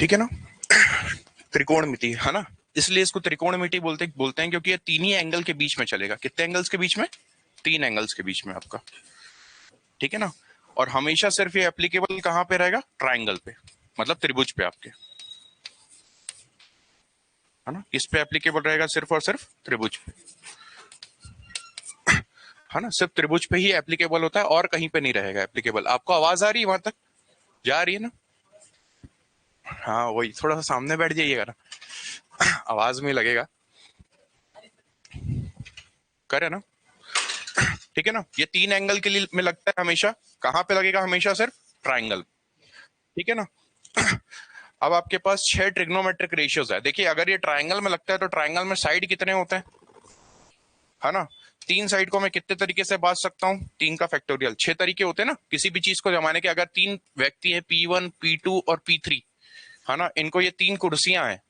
ठीक है ना। त्रिकोणमिति है ना, इसलिए इसको त्रिकोणमिति बोलते हैं क्योंकि ये तीन ही एंगल के बीच में चलेगा। कितने एंगल्स के बीच में? तीन एंगल्स के बीच में आपका। ठीक है ना। और हमेशा सिर्फ ये एप्लीकेबल कहां पे रहेगा? ट्राइंगल पे, मतलब त्रिभुज पे आपके, है ना। इस पे एप्लीकेबल रहेगा सिर्फ और सिर्फ त्रिभुज पे, है ना। सिर्फ त्रिभुज पे ही एप्लीकेबल होता है और कहीं पे नहीं रहेगा एप्लीकेबल। आपको आवाज आ रही है? वहां तक जा रही है ना? हाँ वही, थोड़ा सा सामने बैठ जाइएगा ना, आवाज में लगेगा। करे ना। ठीक है ना। ये तीन एंगल के लिए में लगता है हमेशा। कहां पे लगेगा? हमेशा सिर्फ ट्राइंगल। ठीक है ना। अब आपके पास 6 ट्रिग्नोमेट्रिक रेशियोज है। देखिए अगर ये ट्राइंगल में लगता है तो ट्राइंगल में साइड कितने होते हैं, है ना। तीन साइड को मैं कितने तरीके से बांट सकता हूँ? तीन का फैक्टोरियल, 6 तरीके होते हैं ना किसी भी चीज को जमाने के। अगर तीन व्यक्ति है, P1 P2 और P3, है ना, इनको ये तीन कुर्सियां हैं,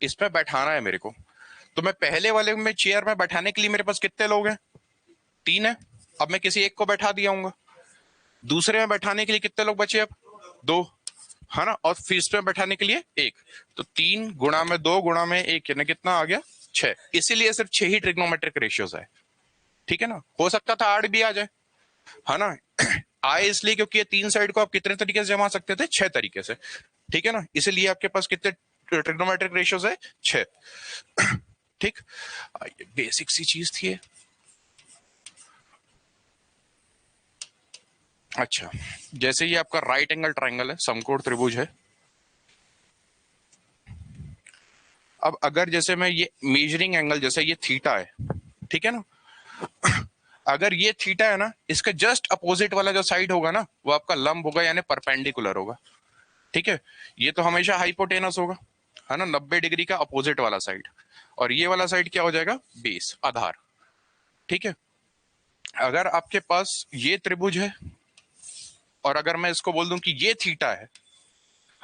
इसमें बैठाना है मेरे को। तो मैं पहले वाले में चेयर में बैठाने के लिए मेरे पास कितने लोग हैं? तीन है। अब मैं किसी एक को बैठा दिया हूँ। दूसरे में बैठाने के लिए कितने लोग बचे? अब दो, है ना। और फिर इसमें बैठाने के लिए एक। तो 3 गुणा में 2 गुणा में 1 यानी कितना आ गया? 6। इसीलिए सिर्फ 6 ही ट्रिग्नोमेट्रिक रेशियोज है। ठीक है ना। हो सकता था 8 भी आ जाए, है ना। आए इसलिए क्योंकि ये तीन साइड को आप कितने तरीके से जमा सकते थे? 6 तरीके से। ठीक है ना। इसीलिए आपके पास कितने ट्रिग्नोमेट्रिक रेशियोज है? 6। ठीक। बेसिक सी चीज थी ये। अच्छा, जैसे ये आपका राइट एंगल ट्राइंगल है, समकोण त्रिभुज है। अब अगर जैसे मैं ये मेजरिंग एंगल, जैसे ये थीटा है, ठीक है ना। अगर ये थीटा है ना, इसका जस्ट अपोजिट वाला जो साइड होगा ना, वो आपका लंब होगा यानी परपेंडिकुलर होगा। ठीक है। ये तो हमेशा हाइपोटेनस होगा, है ना, 90 डिग्री का अपोजिट वाला साइड। और ये वाला साइड क्या हो जाएगा? बेस, आधार। ठीक है। अगर आपके पास ये त्रिभुज है और अगर मैं इसको बोल दूं कि ये थीटा है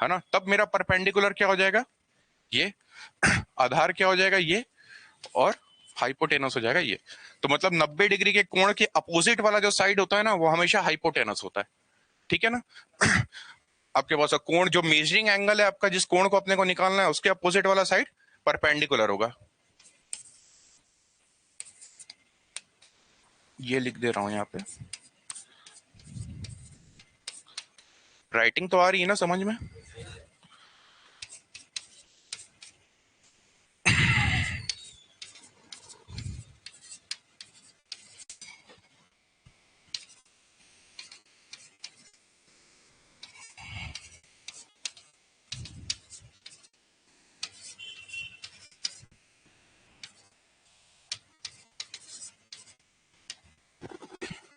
ना, तब मेरा परपेंडिकुलर क्या हो जाएगा? ये। आधार क्या हो जाएगा? ये। और हाइपोटेनस हो जाएगा ये। तो मतलब 90 डिग्री के कोण के अपोजिट वाला जो साइड होता है ना, वो हमेशा हाइपोटेनस होता है। ठीक है ना। आपके पास कोण, जो मेजरिंग एंगल है आपका, जिस कोण को अपने को निकालना है, उसके अपोजिट वाला साइड परपेंडिकुलर होगा। ये लिख दे रहा हूं यहाँ पे। राइटिंग तो आ रही है ना समझ में?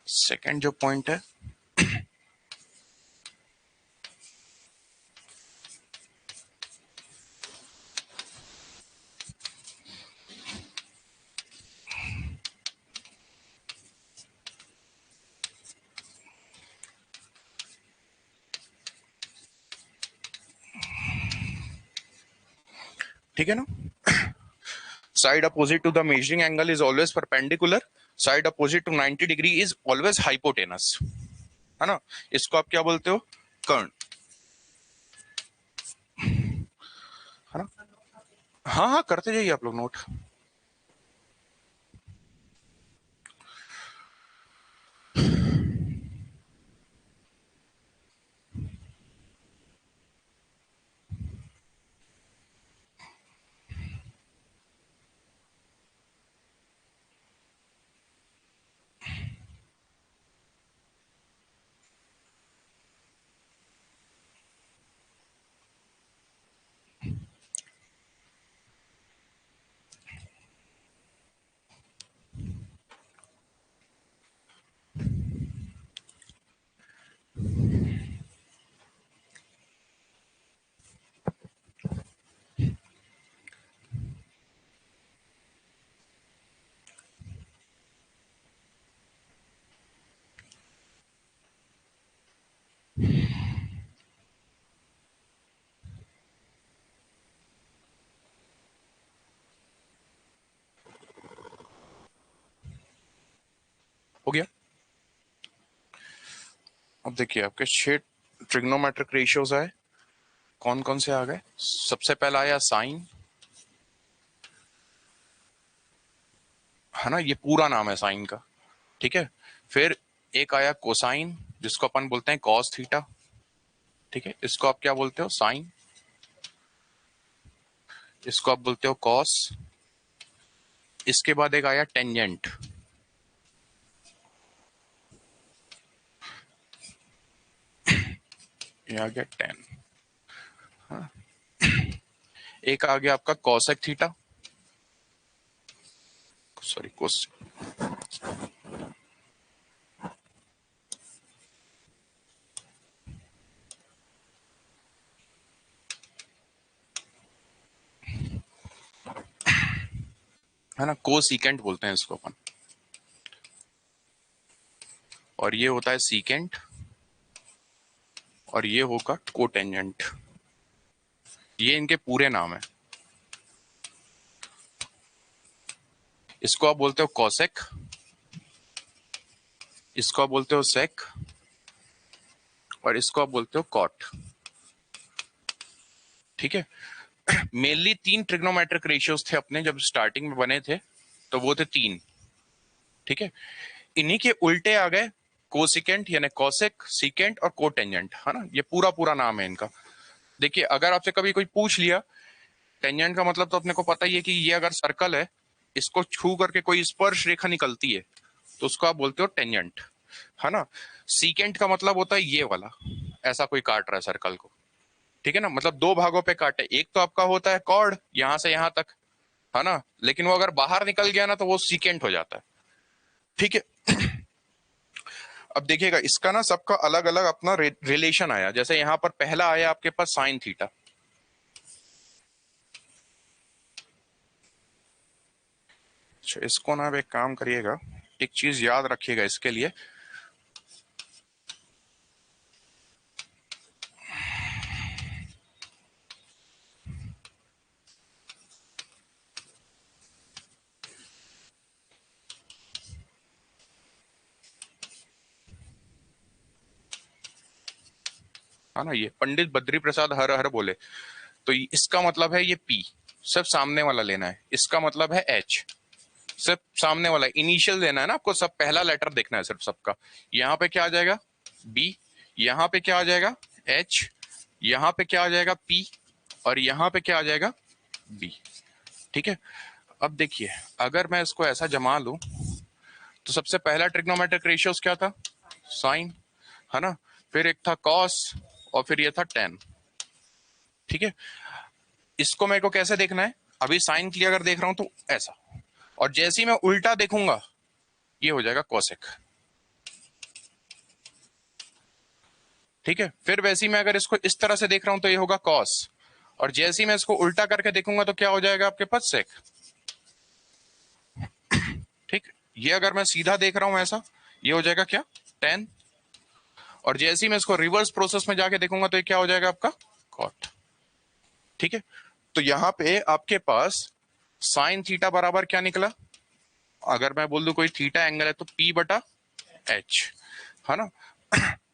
सेकंड जो पॉइंट है, ठीक है ना। Side opposite to the measuring angle is always perpendicular, side opposite to 90 degree is always hypotenuse, है ना। इसको आप क्या बोलते हो? कर्ण, है ना। हाँ हाँ, करते जाइए आप लोग नोट। हो गया। अब देखिए आपके 6 ट्रिग्नोमेट्रिक रेशियोज आए, कौन कौन से आ गए? सबसे पहला आया साइन, है ना, ये पूरा नाम है साइन का, ठीक है। फिर एक आया कोसाइन, जिसको अपन बोलते हैं कॉस थीटा, ठीक है, इसको आप क्या बोलते हो? साइन। इसको आप बोलते हो कॉस। इसके बाद एक आया टेंजेंट, ये आ गया टेन। एक आ गया आपका कॉसेक थीटा, सॉरी कोस, है ना, कोसिकेंट बोलते हैं इसको अपन। और ये होता है सीकेंट, और ये होगा कोटेंजेंट। ये इनके पूरे नाम है। इसको आप बोलते हो कॉसेक, इसको आप बोलते हो सेक, और इसको आप बोलते हो कॉट, ठीक है। मेनली तीन ट्रिग्नोमेट्रिक रेशियोज थे अपने जब स्टार्टिंग में बने थे, तो वो थे तीन, ठीक है। इन्हीं के उल्टे आ गए कोसिकेंट यानी कॉसेक, सीकेंट और कोटेंजेंट, है ना, ये पूरा पूरा नाम है इनका। देखिए अगर आपसे कभी कोई पूछ लिया, टेंजेंट का मतलब तो अपने को पता ही है कि ये अगर सर्कल है, इसको छू करके कोई स्पर्श रेखा निकलती है, तो उसको आप बोलते हो टेंजेंट, है ना। सीकेंट का मतलब होता है ये वाला, ऐसा कोई काट रहा है सर्कल को, ठीक है ना, मतलब दो भागों पे काटे। एक तो आपका होता है कॉर्ड यहां से यहां तक, है ना, लेकिन वो अगर बाहर निकल गया ना तो वो सीकेंट हो जाता है, ठीक है। अब देखिएगा इसका ना सबका अलग अलग अपना रिलेशन आया। जैसे यहां पर पहला आया आपके पास साइन थीटा, अच्छा इसको ना अब एक काम करिएगा, एक चीज याद रखिएगा इसके लिए, है ना, ये पंडित बद्री प्रसाद हर हर बोले, तो इसका मतलब है ये पी, सिर्फ सामने वाला लेना है। इसका मतलब है एच, सिर्फ सामने वाला इनिशियल देना है ना आपको, सब पहला लेटर देखना है सिर्फ सबका। यहाँ पे क्या आ जाएगा? बी। यहाँ पे क्या आ जाएगा? एच। यहाँ पे क्या आ जाएगा? पी। और यहाँ पे क्या आ जाएगा? बी, ठीक है। अब देखिए अगर मैं इसको ऐसा जमा लूं, तो सबसे पहला ट्रिग्नोमेट्रिक रेशियोस क्या था? साइन, है ना, फिर एक था कॉस, और फिर ये था टेन, ठीक है। इसको मेरे को कैसे देखना है? अभी साइन के लिए अगर देख रहा हूं तो ऐसा, और जैसे ही मैं उल्टा देखूंगा ये हो जाएगा कोसेक, ठीक है। फिर वैसे ही मैं अगर इसको इस तरह से देख रहा हूं तो ये होगा कॉस, और जैसे ही मैं इसको उल्टा करके देखूंगा तो क्या हो जाएगा आपके पास? सेक, ठीक। ये अगर मैं सीधा देख रहा हूं ऐसा, ये हो जाएगा क्या? टेन। और जैसे ही मैं इसको रिवर्स प्रोसेस में जाके देखूंगा तो ये क्या हो जाएगा आपका? कॉट, ठीक है। तो यहां पे आपके पास साइन थीटा बराबर क्या निकला? अगर मैं बोल दूं कोई थीटा एंगल है तो पी बटा एच, है ना।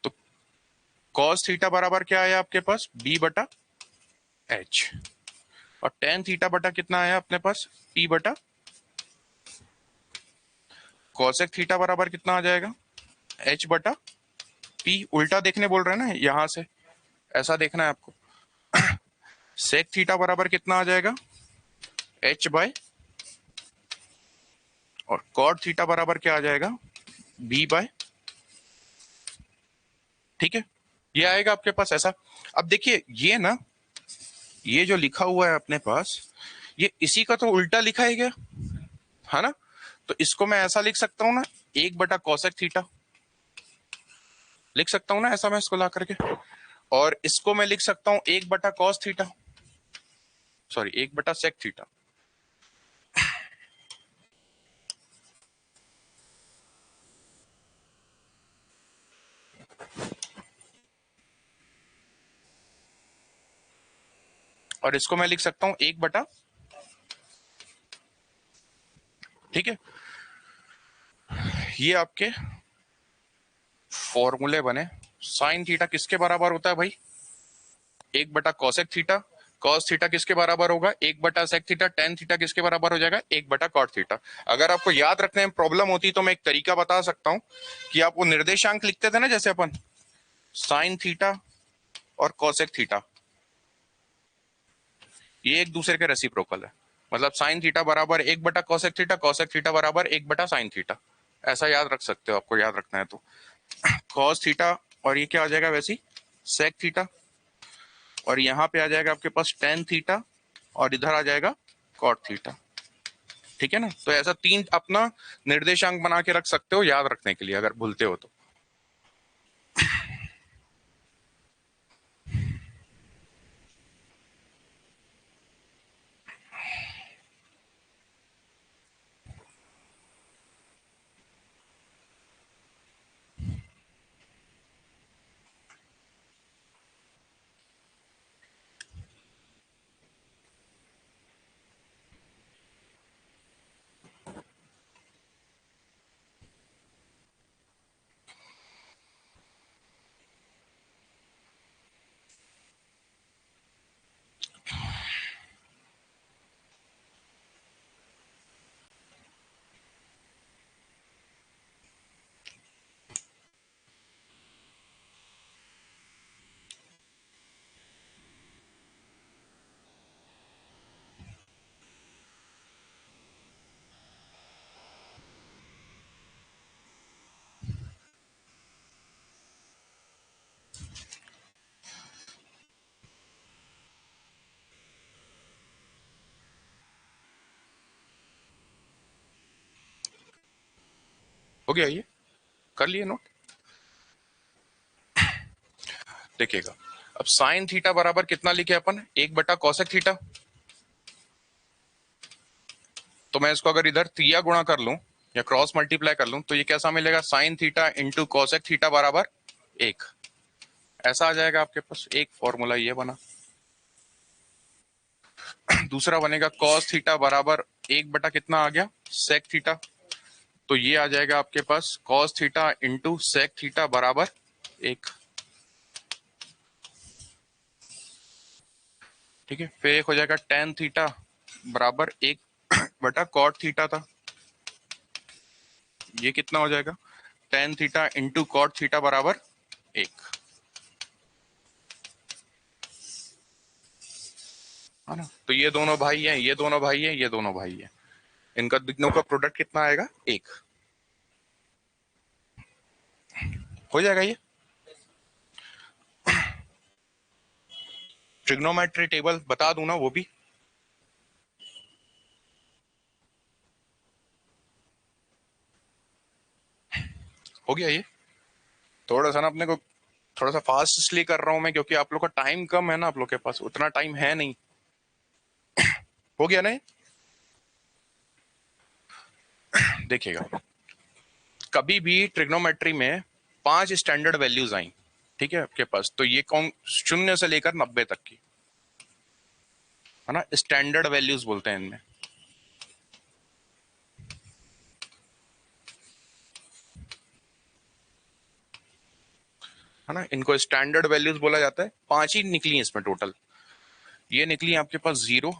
तो कॉस थीटा बराबर क्या आया आपके पास? बी बटा एच। और टेन थीटा बटा कितना आया अपने पास? पी बटा, कॉसेक थीटा बराबर कितना आ जाएगा? एच बटा पी। उल्टा देखने बोल रहे हैं ना, यहां से ऐसा देखना है आपको। सेक थीटा बराबर कितना आ जाएगा? एच बाय, और कॉट थीटा बराबर क्या आ जाएगा? बी बाय, ठीक है। ये आएगा आपके पास ऐसा। अब देखिए ये ना, ये जो लिखा हुआ है अपने पास, ये इसी का तो उल्टा लिखा है क्या, है ना। तो इसको मैं ऐसा लिख सकता हूं ना, एक बटा कॉसेक थीटा लिख सकता हूं ना ऐसा मैं इसको ला करके, और इसको मैं लिख सकता हूं एक बटा कॉस थीटा, सॉरी एक बटा सेक थीटा। और इसको मैं लिख सकता हूं एक बटा, ठीक है। ये आपके फॉर्मूले बने। साइन थीटा किसके बराबर होता है भाई? 1 बटा कॉसेक थीटा, कॉस थीटा किसके बराबर होगा 1 बटा सेक थीटा, टेन थीटा किसके बराबर हो जाएगा 1 बटा कॉट थीटा। अगर आपको याद रखने में प्रॉब्लम होती तो मैं एक तरीका बता सकता हूं कि आप वो निर्देशांक लिखते थे ना, जैसे अपन साइन थीटा और कॉसेक थीटा, ये एक दूसरे के रेसिप्रोकल है। मतलब साइन थीटा बराबर 1 बटा कॉसेक थीटा, कॉसेक थीटा बराबर 1 बटा साइन थीटा, ऐसा याद रख सकते हो, आपको याद रखना है तो। कॉस थीटा और ये क्या आ जाएगा वैसे सेक थीटा, और यहाँ पे आ जाएगा आपके पास टेन थीटा, और इधर आ जाएगा कॉट थीटा। ठीक है ना, तो ऐसा तीन अपना निर्देशांक बना के रख सकते हो याद रखने के लिए अगर भूलते हो तो। हो गया, ये कर लिए नोट। देखिएगा, अब साइन थीटा बराबर कितना लिखे अपन 1 बटा कॉसेक थीटा, तो मैं इसको अगर इधर त्रिया गुणा कर लूं या क्रॉस मल्टीप्लाई कर लूं तो ये कैसा मिलेगा sine theta into cosec theta बराबर 1, ऐसा आ जाएगा आपके पास। एक फॉर्मूला ये बना। दूसरा बनेगा कॉस थीटा बराबर 1 बटा कितना आ गया सेक थीटा, तो ये आ जाएगा आपके पास cos theta into sec theta बराबर 1। ठीक है, फिर एक हो जाएगा टेन थीटा बराबर 1 बटा कॉट थीटा था, ये कितना हो जाएगा tan theta into cot theta बराबर 1, है ना। तो ये दोनों भाई हैं, ये दोनों भाई हैं, ये दोनों भाई हैं, इनका दोनों का प्रोडक्ट कितना आएगा 1, हो जाएगा ये। ट्रिग्नोमेट्री टेबल बता दूं ना वो भी, हो गया ये। थोड़ा सा ना अपने को थोड़ा सा फास्ट इसलिए कर रहा हूं मैं क्योंकि आप लोग का टाइम कम है ना, आप लोग के पास उतना टाइम है नहीं। हो गया ना। देखिएगा, कभी भी ट्रिग्नोमेट्री में 5 स्टैंडर्ड वैल्यूज आई, ठीक है आपके पास, तो ये कौन 0 से लेकर 90 तक की, है ना, स्टैंडर्ड वैल्यूज बोलते हैं इनमें। है ना, इनको स्टैंडर्ड वैल्यूज बोला जाता है। 5 ही निकली इसमें टोटल, ये निकली आपके पास 0,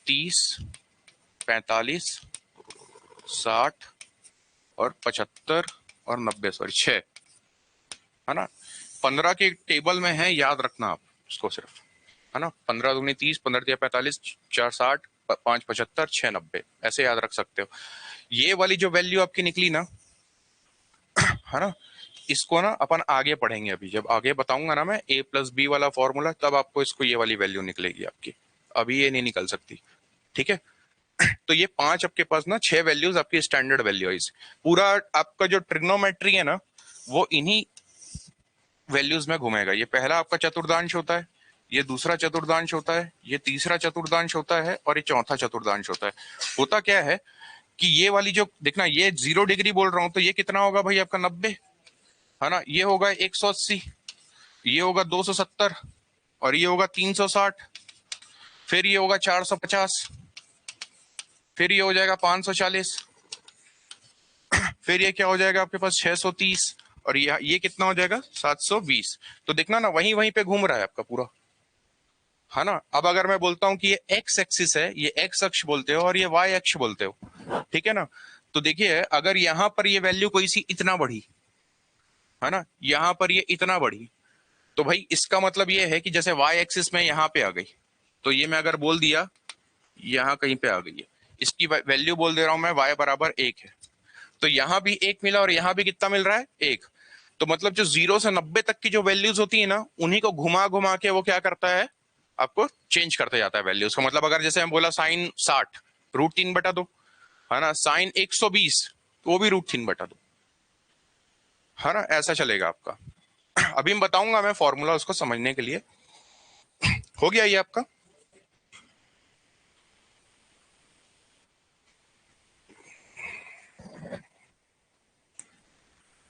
30, 45, 60 और 75 और 90, सॉरी 6, है ना। 15 के टेबल में है, याद रखना आप इसको सिर्फ, है ना। 15 दूनी 30, 15 दिया 45, 4 60, 5 75, 6 90, ऐसे याद रख सकते हो। ये वाली जो वैल्यू आपकी निकली ना, है ना, इसको ना अपन आगे पढ़ेंगे, अभी जब आगे बताऊंगा ना मैं a प्लस बी वाला फॉर्मूला, तब आपको इसको ये वाली वैल्यू निकलेगी आपकी, अभी ये नहीं निकल सकती। ठीक है, तो ये 5 आपके पास ना 6 वैल्यूज आपकी स्टैंडर्ड वैल्यूज, पूरा आपका जो ट्रिग्नोमेट्री है ना वो इन्हीं वैल्यूज में घूमेगा। ये पहला आपका चतुर्थांश होता है, ये दूसरा चतुर्थांश होता है, ये तीसरा चतुर्थांश होता है, और ये चौथा चतुर्थांश होता है। होता क्या है कि ये वाली जो देखना, ये 0 डिग्री बोल रहा हूं, तो ये कितना होगा भाई आपका 90, है ना, ये होगा 180, ये होगा 270, और ये होगा 360, फिर ये होगा 450, फिर ये हो जाएगा 540, फिर ये क्या हो जाएगा आपके पास 630, और ये कितना हो जाएगा 720। तो देखना ना वहीं वहीं पे घूम रहा है आपका पूरा, है ना। अब अगर मैं बोलता हूं कि ये एक्स एक्सिस है, ये एक्स अक्ष बोलते हो और ये वाई अक्ष बोलते हो, ठीक है ना। तो देखिए अगर यहां पर ये वैल्यू कोई सी इतना बढ़ी, है ना, यहां पर ये इतना बढ़ी, तो भाई इसका मतलब ये है कि जैसे वाई एक्सिस में यहां पे आ गई, तो ये मैं अगर बोल दिया यहां कहीं पे आ गई है, इसकी वैल्यू बोल दे रहा हूं मैं y बराबर 1 है, तो यहां भी 1 मिला और यहां भी कितना मिल रहा है 1। तो मतलब जो 0 से 90 तक की जो वैल्यूज होती है ना, उन्हीं को घुमा घुमा के वो क्या करता है, आपको चेंज करते जाता है वैल्यूज को। मतलब अगर जैसे हम बोला साइन 60 √3/2, है ना, साइन 120 तो वो भी √3/2, है ना, ऐसा चलेगा आपका। अभी मैं बताऊंगा मैं फॉर्मूला उसको समझने के लिए। हो गया ये आपका।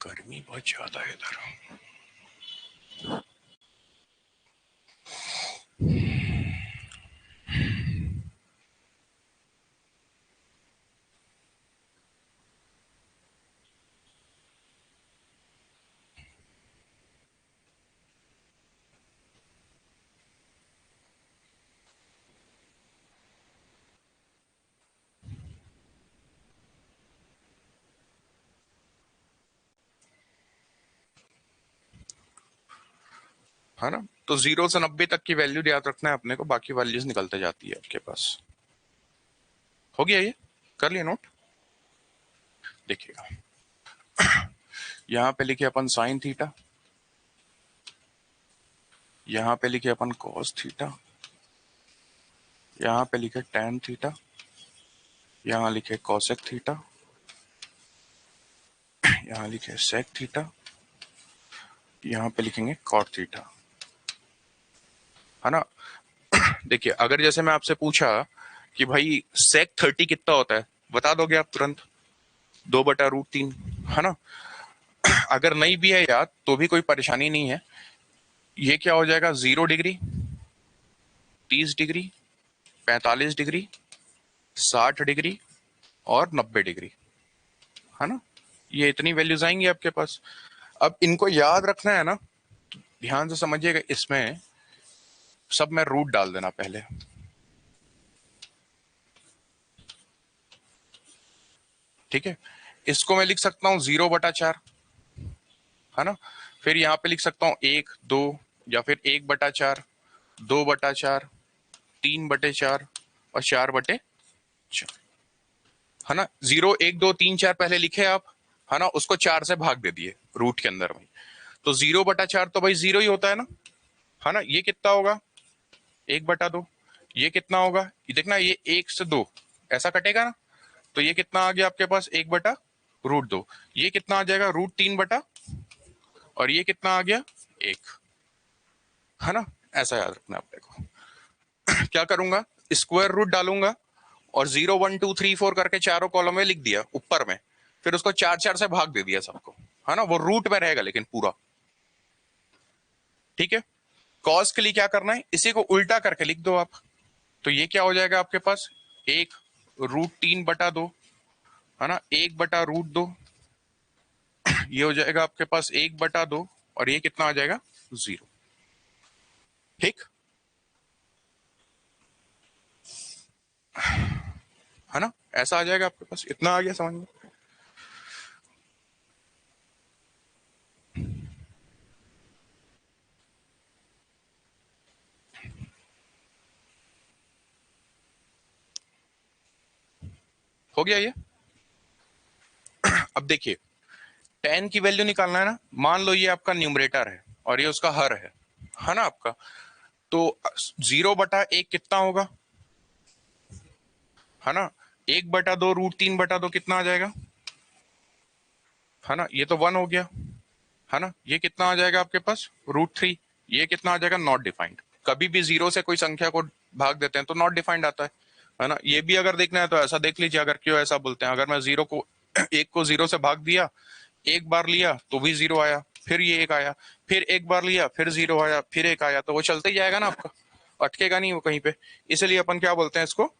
गर्मी बहुत ज्यादा है इधर। है ना, तो 0 से 90 तक की वैल्यू याद रखना है अपने को, बाकी वैल्यूज निकलते जाती है आपके पास। हो गया ये, कर लिया नोट। देखिएगा यहाँ पे लिखे अपन साइन थीटा, यहाँ पे लिखे अपन कॉस थीटा, यहाँ पे लिखे टैन थीटा, यहाँ लिखे कॉसेक थीटा, यहाँ लिखे सेक थीटा, यहाँ पे लिखेंगे कॉट थीटा, है ना। देखिए अगर जैसे मैं आपसे पूछा कि भाई सेक 30 कितना होता है, बता दोगे आप तुरंत, 2/√3, है ना। अगर नहीं भी है याद तो भी कोई परेशानी नहीं है। ये क्या हो जाएगा, 0 डिग्री, 30 डिग्री, 45 डिग्री, 60 डिग्री और 90 डिग्री, है ना। ये इतनी वैल्यूज आएंगी आपके पास। अब इनको याद रखना है ना, ध्यान से समझिएगा, इसमें सब में रूट डाल देना पहले, ठीक है। इसको मैं लिख सकता हूँ 0/4, है ना। फिर यहाँ पे लिख सकता हूँ 1, 2, या फिर 1/4, 2/4, 3/4 और 4/4, है ना। 0, 1, 2, 3, 4 पहले लिखे आप, है ना, उसको 4 से भाग दे दिए रूट के अंदर में, तो 0/4 तो भाई 0 ही होता है ना। ये कितना होगा, 1/2। ये कितना होगा, ये देखना, ये 1 से 2 ऐसा कटेगा ना, तो ये कितना आ गया आपके पास, 1/√2। ये कितना आ जाएगा, √3, और ये कितना आ गया, 1, है ना। ऐसा याद रखना है अपने को। क्या करूंगा, स्क्वायर रूट डालूंगा और 0, 1, 2, 3, 4 करके चारों कॉलम में लिख दिया ऊपर में, फिर उसको 4 4 से भाग दे दिया सबको, है ना, वो रूट में रहेगा लेकिन पूरा, ठीक है। कॉस के लिए क्या करना है, इसी को उल्टा करके लिख दो आप, तो ये क्या हो जाएगा आपके पास, 1 √3/2, है ना, 1/√2, ये हो जाएगा आपके पास 1/2, और ये कितना आ जाएगा, 0, ठीक, है ना। ऐसा आ जाएगा आपके पास, इतना आ गया समझ में। हो गया ये। अब देखिए tan की वैल्यू निकालना है ना, मान लो ये आपका न्यूमरेटर है और ये उसका हर है ना आपका, तो 0/1 कितना होगा, है ना, 1/2 √3/2 कितना आ जाएगा, है ना, ये तो 1 हो गया, है ना। ये कितना आ जाएगा आपके पास, √3। ये कितना आ जाएगा, नॉट डिफाइंड। कभी भी 0 से कोई संख्या को भाग देते हैं तो नॉट डिफाइंड आता है ना। ये भी अगर देखना है तो ऐसा देख लीजिए, अगर क्यों ऐसा बोलते हैं, अगर मैं 0 को 1 को 0 से भाग दिया, एक बार लिया तो भी 0 आया, फिर ये 1 आया, फिर एक बार लिया फिर 0 आया, फिर 1 आया, तो वो चलते ही जाएगा ना आपका, अटकेगा नहीं वो कहीं पे। इसलिए अपन क्या बोलते हैं इसको,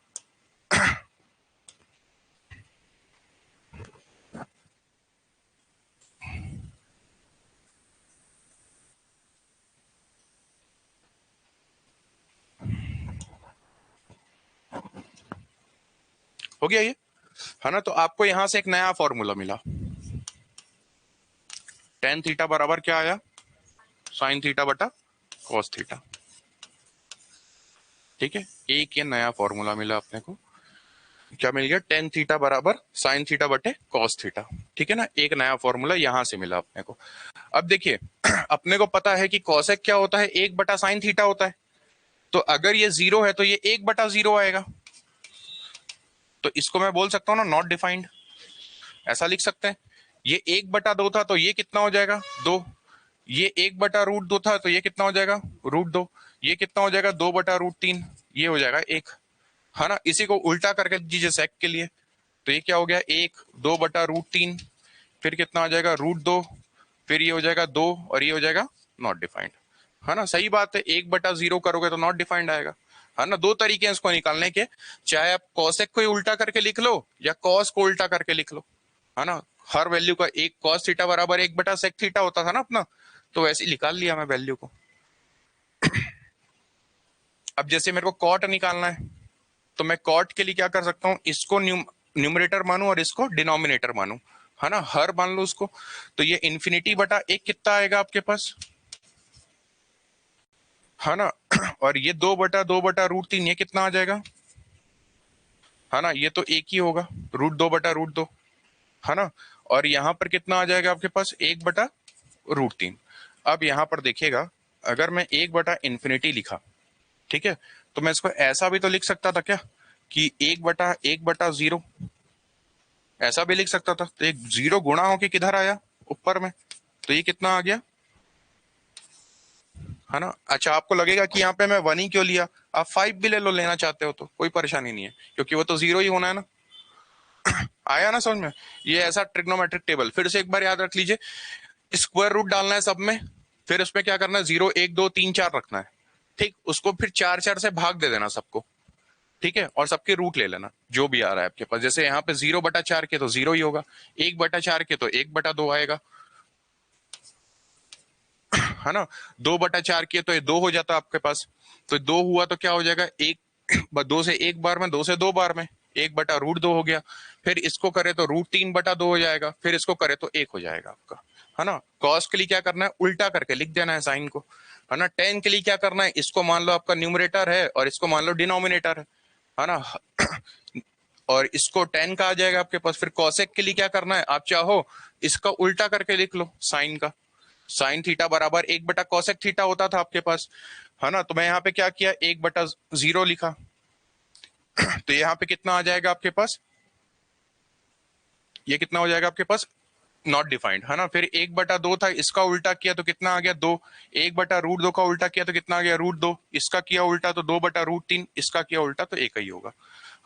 हो गया ये, है ना। तो आपको यहां से एक नया फॉर्मूला मिला, टेन थीटा बराबर क्या आया, साइन थीटा बटा कॉस थीटा। ठीक है, एक ये नया फॉर्मूला मिला अपने को, क्या मिल गया, टेन थीटा बराबर साइन थीटा बटे कॉस थीटा। ठीक है ना, एक नया फॉर्मूला यहां से मिला अपने को। अब देखिए अपने को पता है कि कॉसेक क्या होता है, एक बटा साइन थीटा होता है। तो अगर ये जीरो है तो ये एक बटा जीरो आएगा, तो इसको मैं बोल सकता हूं ना नॉट डिफाइंड, ऐसा लिख सकते हैं। ये एक बटा दो था तो ये कितना हो जाएगा, दो। ये एक बटा रूट दो था तो ये कितना हो जाएगा, रूट दो। ये कितना हो जाएगा, दो बटा रूट तीन, ये हो जाएगा एक, है ना। इसी को उल्टा करके दीजिए सेक के लिए, तो ये क्या हो गया, एक, दो बटा रूट तीन, फिर कितना आ जाएगा, रूट दो, फिर ये हो जाएगा दो, और ये हो जाएगा नॉट डिफाइंड, है ना। सही बात है, एक बटा जीरो करोगे तो नॉट डिफाइंड आएगा, है ना। दो तरीके हैं इसको निकालने के, चाहे आप कॉसेक को उल्टा करके लिख लो या कॉस को उल्टा करके लिख लो, है ना। हर वैल्यू का एक कॉस थीटा बराबर एक बटा सेक थीटा होता था ना अपना, तो वैसे ही निकाल लिया मैं वैल्यू को। अब जैसे मेरे को कॉट निकालना है, तो मैं कॉट के लिए क्या कर सकता हूं, इसको न्यूमरेटर मानूं और इसको डिनोमिनेटर मानूं, है ना, हर मान लो उसको। तो ये इन्फिनिटी बटा एक कितना आएगा आपके पास, है ना। और ये दो बटा रूट तीन, ये कितना आ जाएगा, है ना। ये तो एक ही होगा, रूट दो बटा रूट दो, है ना। और यहां पर कितना आ जाएगा आपके पास, एक बटा रूट तीन। अब यहां पर देखिएगा, अगर मैं एक बटा इन्फिनिटी लिखा, ठीक है, तो मैं इसको ऐसा भी तो लिख सकता था क्या, कि एक बटा जीरो, ऐसा भी लिख सकता था। तो एक जीरो गुणा होके किधर आया, ऊपर में, तो ये कितना आ गया, है ना। अच्छा, आपको लगेगा कि यहाँ पे मैं वन ही क्यों लिया, आप फाइव भी ले लो, लेना चाहते हो तो कोई परेशानी नहीं है, क्योंकि वो तो जीरो ही होना है ना। आया ना समझ में, ये ऐसा ट्रिग्नोमेट्रिक टेबल फिर से एक बार याद रख लीजिए, स्क्वायर रूट डालना है सब में, फिर उसमें क्या करना है, जीरो एक दो तीन चार रखना है, ठीक, उसको फिर चार चार से भाग दे देना सबको, ठीक है, और सबके रूट ले लेना जो भी आ रहा है आपके पास। जैसे यहाँ पे जीरो बटा चार के तो जीरो ही होगा, एक बटा चार के तो एक बटा दो आएगा, है ना। दो बटा चार के तो ये दो हो जाता आपके पास, तो दो हुआ तो क्या हो जाएगा, एक, दो से एक बार में, दो से दो बार में, एक बटा रूट दो हो गया। फिर इसको करे तो रूट तीन बटा दो हो जाएगा, फिर इसको करे तो एक हो जाएगा आपका, है ना। कॉस के लिए क्या करना है, उल्टा करके लिख देना है साइन को, है ना। टेन के लिए क्या करना है, इसको मान लो आपका न्यूमरेटर है और इसको मान लो डिनोमिनेटर है ना। और इसको टेन का आ जाएगा आपके पास। फिर कॉसेक के लिए क्या करना है, आप चाहो इसका उल्टा करके लिख लो साइन का, साइन थीटा बराबर एक बटा कॉसेक थीटा होता था आपके पास, है ना। तो मैं यहाँ पे क्या किया, एक बटा जीरो लिखा, तो यहाँ पे कितना आ जाएगा आपके पास, ये कितना हो जाएगा आपके पास, नॉट डिफाइंड, है ना। फिर एक बटा दो था, इसका उल्टा किया तो कितना आ गया, दो। एक बटा रूट दो का उल्टा किया तो कितना आ गया, रूट दो। इसका किया उल्टा तो दो बटा रूट तीन, इसका किया उल्टा तो एक ही होगा,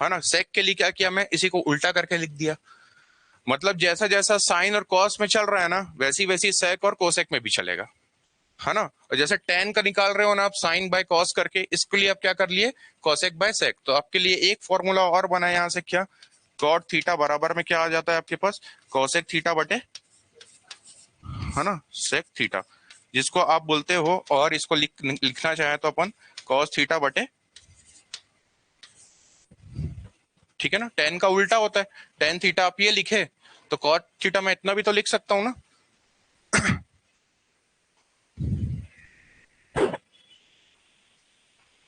है ना। सेक के लिए क्या किया, मैं इसी को उल्टा करके लिख दिया। मतलब जैसा जैसा साइन और कॉस में चल रहा है ना, वैसी वैसी सेक और कोसेक में भी चलेगा, है ना। और जैसे टेन का निकाल रहे हो ना आप साइन बाय कॉस करके, इसके लिए आप क्या कर लिए, कॉसेक बाय सेक। तो आपके लिए एक फॉर्मूला और बना यहाँ से, क्या, कॉट थीटा बराबर में क्या आ जाता है आपके पास, कॉसेक थीटा बटे, है ना, सेक थीटा, जिसको आप बोलते हो, और इसको लिखना चाहे तो अपन कॉस थीटा बटे, ठीक है ना। टेन का उल्टा होता है, टेन थीटा आप ये लिखे तो कॉट थीटा मैं इतना भी तो लिख सकता हूं ना।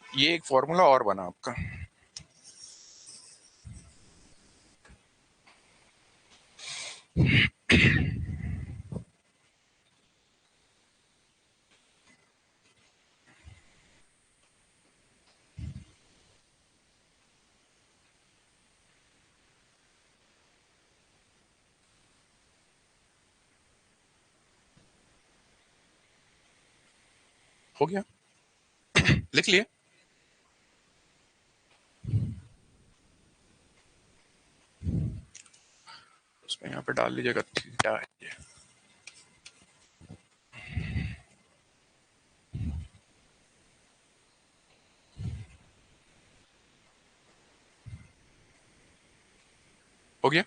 ये एक फॉर्मूला और बना आपका। हो गया, लिख लिए, उसमें यहाँ पे डाल लीजिएगा थीटा है ये। हो गया,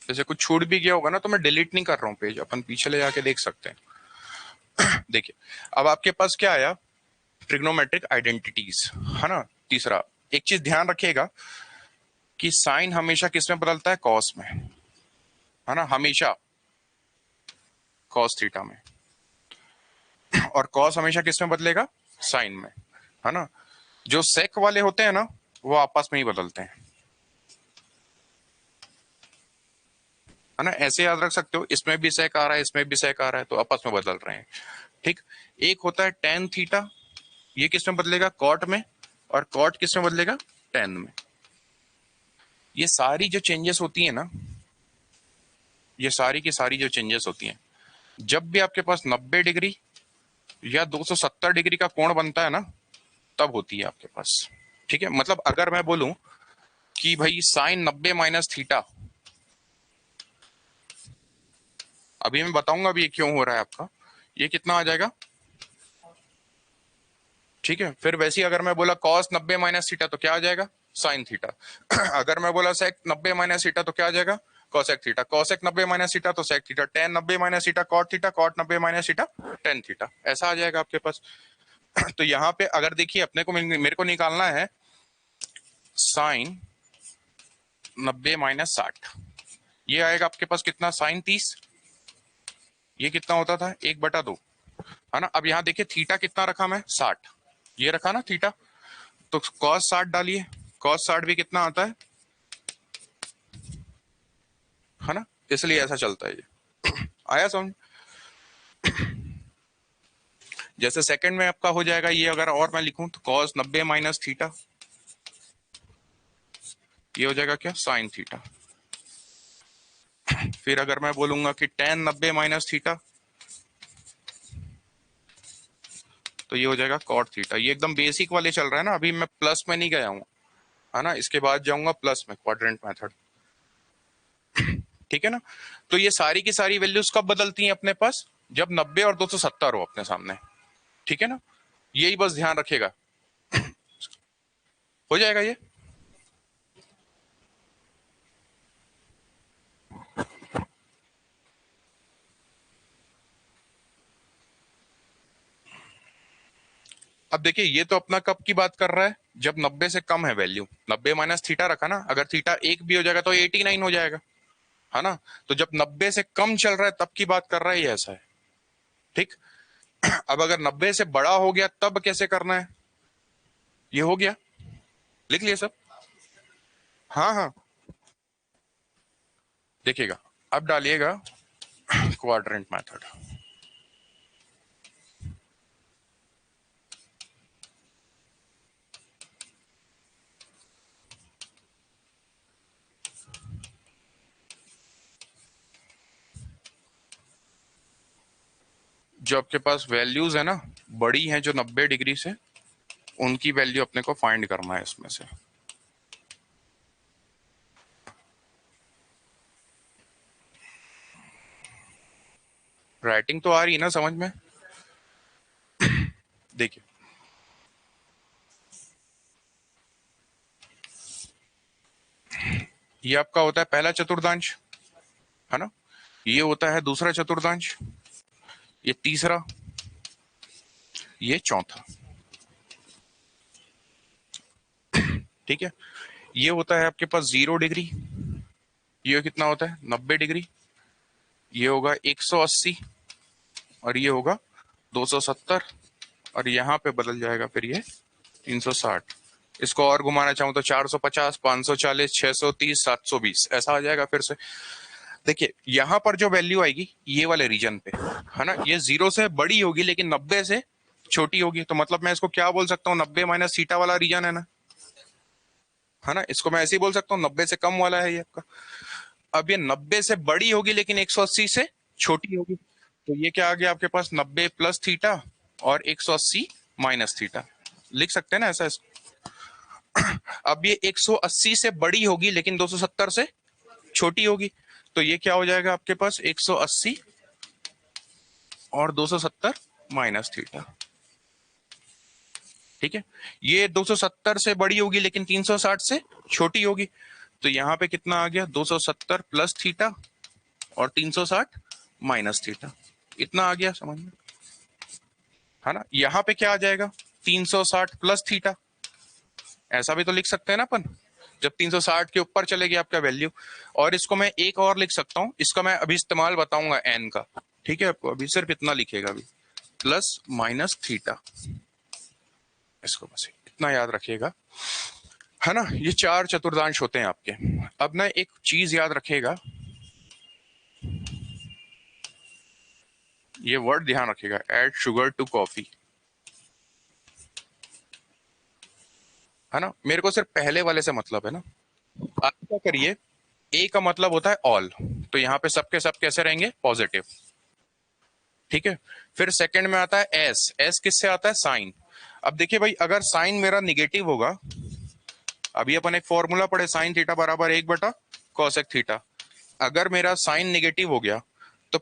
जैसे कुछ छूट भी गया होगा ना तो मैं डिलीट नहीं कर रहा हूँ पेज, अपन पीछे ले जाके देख सकते हैं। देखिए अब आपके पास क्या आया, ट्रिग्नोमेट्रिक आइडेंटिटीज, है ना। तीसरा, एक चीज ध्यान रखिएगा कि साइन हमेशा किस में बदलता है, कॉस में, है ना, हमेशा कॉस थीटा में, और कॉस हमेशा किस में बदलेगा, साइन में, है ना। जो सेक वाले होते हैं ना वो आपस में ही बदलते हैं, है ना। ऐसे याद रख सकते हो, इसमें भी सेक आ रहा है, इसमें भी सेक आ रहा है, तो आपस में बदल रहे हैं, ठीक। एक होता है टेन थीटा, ये किस में बदलेगा, कॉट में, और कॉट किस में बदलेगा, टेन में। ये सारी जो चेंजेस होती है ना, ये सारी की सारी जो चेंजेस होती हैं, जब भी आपके पास 90 डिग्री या 270 डिग्री का कोण बनता है ना, तब होती है आपके पास, ठीक है। मतलब अगर मैं बोलूं कि भाई साइन 90 माइनस थीटा, अभी मैं बताऊंगा अभी ये क्यों हो रहा है आपका, ये कितना आ जाएगा, ठीक है। फिर वैसे ही अगर मैं बोला कॉस 90 माइनस थीटा तो क्या आ जाएगा, साइन थीटा। अगर मैं बोला सेक 90 माइनस थीटा तो क्या आ जाएगा, cosec theta. Cosec 90 minus theta तो sec theta. Tan 90 minus theta cot theta. Cot 90 minus theta tan theta. ऐसा आ जाएगा आपके पास। तो यहाँ पे अगर देखिए अपने को, मेरे को निकालना है साइन 90 माइनस 60, ये आएगा आपके पास कितना, साइन 30। ये कितना होता था, 1/2, है ना। अब यहाँ देखिए थीटा कितना रखा मैं, 60, ये रखा ना थीटा, तो कॉस 60 डालिए, कॉस 60 भी कितना आता है ना। इसलिए ऐसा चलता है ये। आया समझ। जैसे सेकंड में आपका हो जाएगा ये, अगर और मैं लिखूं तो कॉस 90 माइनस थीटा, ये हो जाएगा क्या, साइन थीटा। फिर अगर मैं बोलूंगा कि टेन 90 माइनस थीटा, तो ये हो जाएगा कॉट थीटा। ये एकदम बेसिक वाले चल रहा है ना, अभी मैं प्लस में नहीं गया हूं, है ना। इसके बाद जाऊंगा प्लस में, क्वाड्रेंट मेथड, ठीक है ना। तो ये सारी की सारी वैल्यूज कब बदलती हैं अपने पास, जब 90 और 270 हो अपने सामने, ठीक है ना। यही बस ध्यान रखिएगा, हो जाएगा ये। अब देखिए ये तो अपना कब की बात कर रहा है, जब 90 से कम है वैल्यू। 90 माइनस थीटा रखा ना, अगर थीटा 1 भी हो जाएगा तो 89 हो जाएगा, है ना। तो जब 90 से कम चल रहा है तब की बात कर रहा है, ये ऐसा है, ठीक। अब अगर 90 से बड़ा हो गया तब कैसे करना है, ये हो गया, लिख लिया सब। हाँ हाँ, देखिएगा, अब डालिएगा क्वाड्रेंट मेथड। जो आपके पास वैल्यूज है ना, बड़ी हैं जो 90 डिग्री से, उनकी वैल्यू अपने को फाइंड करना है इसमें से। राइटिंग तो आ रही है ना समझ में, देखिए ये आपका होता है पहला चतुर्थांश, है ना। ये होता है दूसरा चतुर्थांश, ये तीसरा, ये चौथा, ठीक है। ये होता है आपके पास 0 डिग्री, ये कितना होता है 90 डिग्री, ये होगा 180, और ये होगा 270, और यहाँ पे बदल जाएगा फिर ये 360। इसको और घुमाना चाहूं तो 450, 540, 630, 720 ऐसा आ जाएगा फिर से। देखिए यहाँ पर जो वैल्यू आएगी ये वाले रीजन पे, है ना, ये 0 से बड़ी होगी लेकिन 90 से छोटी होगी। तो मतलब मैं इसको क्या बोल सकता हूँ, 90 माइनस थीटा वाला रीजन है ना, है ना। इसको मैं ऐसे ही बोल सकता हूँ, 90 से कम वाला है ये आपका। अब ये 90 से बड़ी होगी लेकिन 180 से छोटी होगी, तो ये क्या आ गया आपके पास, 90 प्लस थीटा और 180 माइनस थीटा, लिख सकते हैं ना ऐसा इसको। अब ये 180 से बड़ी होगी लेकिन 270 से छोटी होगी, तो ये क्या हो जाएगा आपके पास, 180 और 270 माइनस थीटा, ठीक है। ये 270 से बड़ी होगी लेकिन 360 से छोटी होगी, तो यहाँ पे कितना आ गया, 270 प्लस थीटा और 360 माइनस थीटा, इतना आ गया समझ में, है ना। यहाँ पे क्या आ जाएगा, 360 प्लस थीटा, ऐसा भी तो लिख सकते हैं ना अपन, जब 360 के ऊपर चलेगी आपका वैल्यू। और इसको मैं एक और लिख सकता हूं, इसका मैं अभी इस्तेमाल बताऊंगा एन का, ठीक है आपको, अभी सिर्फ इतना लिखेगा अभी, प्लस माइनस थीटा, इसको बस इतना याद रखिएगा, है ना। ये चार चतुर्थांश होते हैं आपके। अब ना एक चीज याद रखिएगा, ये वर्ड ध्यान रखिएगा, ऐड शुगर टू कॉफी, है ना। मेरे को सिर्फ पहले वाले से मतलब है ना। आप क्या करिए, ए का मतलब होता है ऑल, तो यहाँ पे सबके सब कैसे रहेंगे, पॉजिटिव, ठीक है। फिर सेकंड में आता है एस, एस किससे आता है, साइन। अब देखिए भाई, अगर साइन मेरा निगेटिव होगा, अभी अपन एक फॉर्मूला पढ़े, साइन थीटा बराबर 1 बटा कॉसेक थीटा, अगर मेरा साइन निगेटिव हो गया तो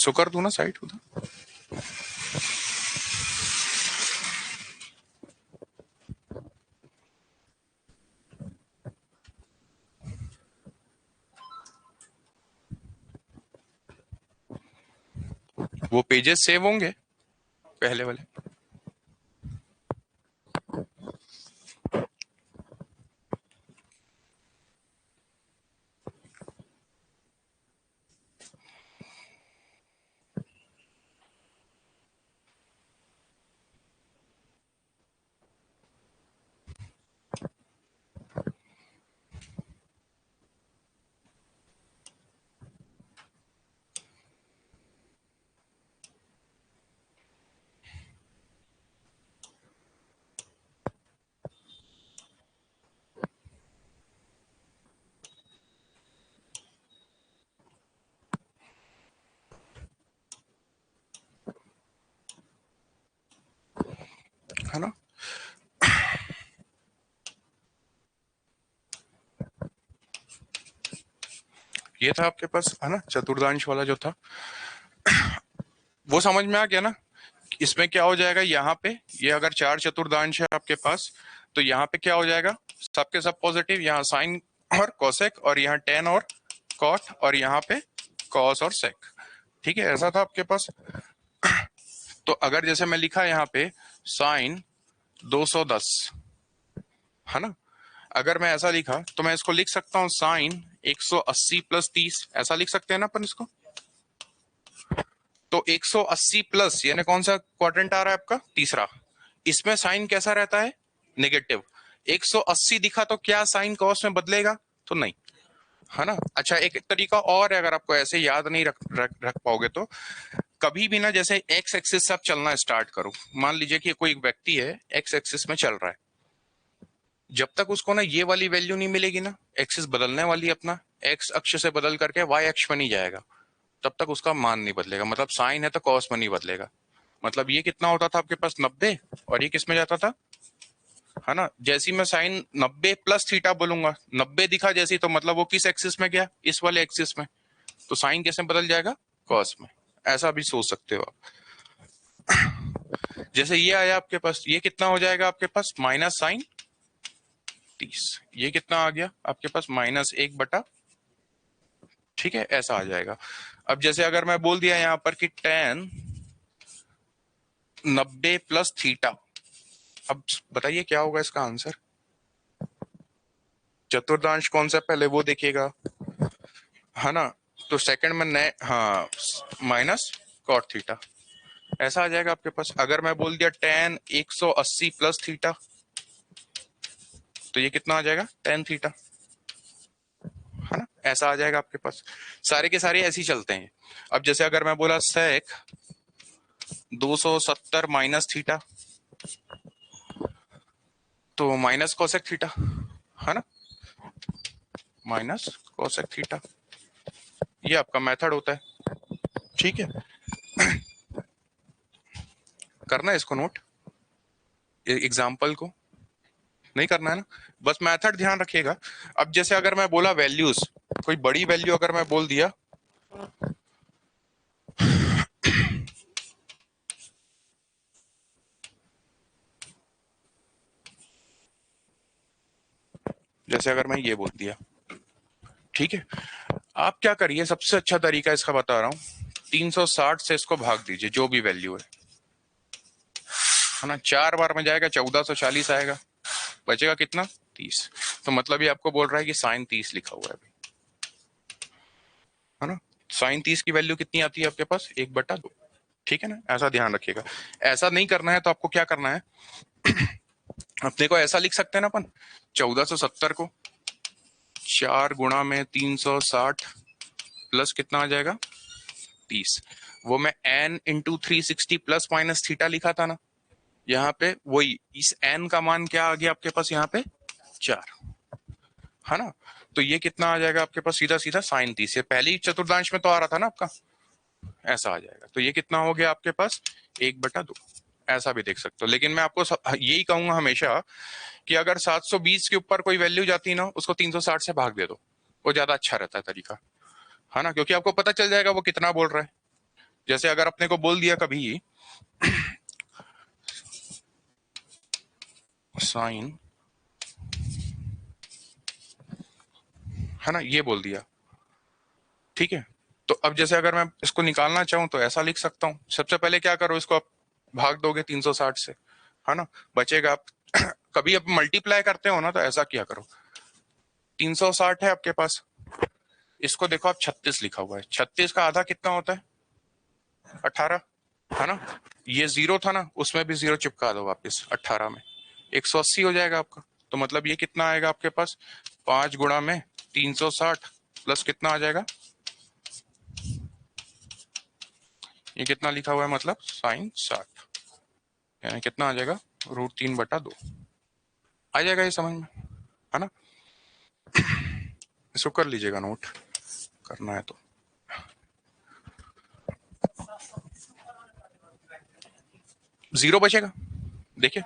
इसको कर दूं ना साइड उधर। वो पेजेस सेव होंगे पहले वाले। है ना, ये था आपके पास, है ना, चतुर्थांश वाला जो था वो समझ में आ गया ना। इसमें क्या हो जाएगा, यहाँ पे ये अगर चार चतुर्थांश है आपके पास, तो यहाँ पे क्या हो जाएगा, सबके सब पॉजिटिव, यहाँ साइन और कोसेक, और यहाँ टेन और कॉट, और यहाँ पे कॉस और सेक। ठीक है, ऐसा था आपके पास। तो अगर जैसे मैं लिखा यहाँ पे साइन 210, है ना, अगर मैं ऐसा लिखा तो मैं इसको लिख सकता हूँ साइन 180 प्लस 30, ऐसा लिख सकते हैं ना अपन इसको। तो 180 प्लस यानी कौन सा क्वाड्रेंट आ रहा है आपका, तीसरा। इसमें साइन कैसा रहता है, नेगेटिव। 180 दिखा तो क्या साइन कॉस में बदलेगा, तो नहीं, है ना। अच्छा, एक तरीका और है, अगर आपको ऐसे याद नहीं रख पाओगे तो कभी भी ना, जैसे एक्स एक्सिस से आप चलना स्टार्ट करो, मान लीजिए कि कोई एक व्यक्ति है एक्स एक्सिस में चल रहा है, जब तक उसको ना ये वाली वैल्यू नहीं मिलेगी ना, एक्सिस बदलने वाली अपना, एक्स अक्ष से बदल करके वाई अक्ष में नहीं जाएगा, तब तक उसका मान नहीं बदलेगा। मतलब साइन है तो कॉस में नहीं बदलेगा। मतलब ये कितना होता था आपके पास, 90, और ये किस में जाता था, है ना। जैसी मैं साइन 90 प्लस थीटा बोलूंगा, 90 दिखा जैसी, तो मतलब वो किस एक्सिस में गया, इस वाले एक्सिस में, तो साइन कैसे बदल जाएगा, कॉस में। ऐसा भी सोच सकते हो आप। जैसे ये आया आपके पास, ये कितना हो जाएगा आपके पास, माइनस साइन 30, ये कितना आ गया आपके पास, -1/, ठीक है, ऐसा आ जाएगा। अब जैसे अगर मैं बोल दिया यहाँ पर कि tan 90 प्लस थीटा, अब बताइए क्या होगा इसका आंसर। चतुर्थांश कौन सा पहले वो देखिएगा, है ना। तो सेकंड में नए, हाँ, माइनस कॉट थीटा, ऐसा आ जाएगा आपके पास। अगर मैं बोल दिया tan 180 प्लस थीटा, तो ये कितना आ जाएगा, tan थीटा, है ना, ऐसा आ जाएगा आपके पास। सारे के सारे ऐसे ही चलते हैं। अब जैसे अगर मैं बोला sec 270 माइनस थीटा, तो माइनस कोसेक थीटा, है ना, माइनस कोसेक थीटा, ये आपका मेथड होता है। ठीक है, करना है इसको नोट, एग्जाम्पल को नहीं करना है ना, बस मेथड ध्यान रखिएगा। अब जैसे अगर मैं बोला वैल्यूज, कोई बड़ी वैल्यू अगर मैं बोल दिया, जैसे अगर मैं ये बोल दिया, ठीक है, आप क्या करिए, सबसे अच्छा तरीका इसका बता रहा हूं, 360 से इसको भाग दीजिए, जो भी वैल्यू है ना, 4 बार में जाएगा 1440 आएगा, बचेगा कितना, 30। तो मतलब ये आपको बोल रहा है कि साइन 30 लिखा हुआ है अभी, है ना। साइन 30 की वैल्यू कितनी आती है आपके पास, 1/2, ठीक है ना, ऐसा ध्यान रखिएगा। ऐसा नहीं करना है तो आपको क्या करना है, अपने को ऐसा लिख सकते हैं ना अपन, 1470 को 4 गुणा में 360 प्लस कितना आ जाएगा, 30, वो मैं n into 360 plus minus theta लिखा था ना, यहाँ पे वही, इस n का मान क्या आ गया आपके पास, यहाँ पे 4, है ना। तो ये कितना आ जाएगा आपके पास, सीधा सीधा साइन 30, ये पहली चतुर्थांश में तो आ रहा था ना आपका, ऐसा आ जाएगा। तो ये कितना हो गया आपके पास, 1/2, ऐसा भी देख सकते हो। लेकिन मैं आपको यही कहूंगा हमेशा कि अगर 720 के ऊपर कोई वैल्यू जाती ना, उसको 360 से भाग दे दो, वो ज्यादा अच्छा रहता है तरीका, है ना, क्योंकि आपको पता चल जाएगा वो कितना बोल रहा है। जैसे अगर अपने को बोल दिया कभी साइन, है ना, ये बोल दिया, ठीक है, तो अब जैसे अगर मैं इसको निकालना चाहूं तो ऐसा लिख सकता हूं। सबसे पहले क्या करो, इसको आप भाग दोगे 360 से, है ना, बचेगा आप कभी अब मल्टीप्लाई करते हो ना तो ऐसा किया करो, 360 है आपके पास, इसको देखो आप 36 लिखा हुआ है, 36 का आधा कितना होता है, 18, है ना, ये जीरो था ना, उसमें भी जीरो चिपका दो वापस 18 में, 180 हो जाएगा आपका। तो मतलब ये कितना आएगा आपके पास, 5 गुणा में 360 प्लस कितना आ जाएगा, ये कितना लिखा हुआ है, मतलब साइन 60, यानी कितना आ जाएगा, √3/2 आ जाएगा, ये समझ में, है ना। इसको कर लीजिएगा नोट, करना है तो। जीरो बचेगा, देखिए,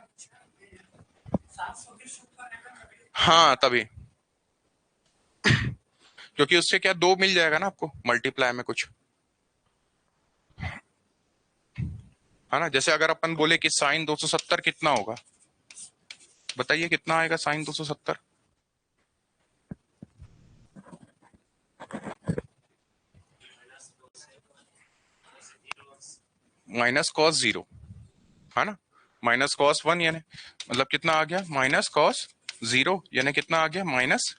हाँ तभी, क्योंकि उससे क्या दो मिल जाएगा ना आपको मल्टीप्लाई में कुछ, है ना। जैसे अगर अपन बोले कि साइन 270 कितना होगा, बताइए कितना आएगा साइन 270, माइनस कॉस 0, है ना, -cos 1 यानी मतलब कितना आ गया, -cos 0 यानी कितना आ गया, माइनस,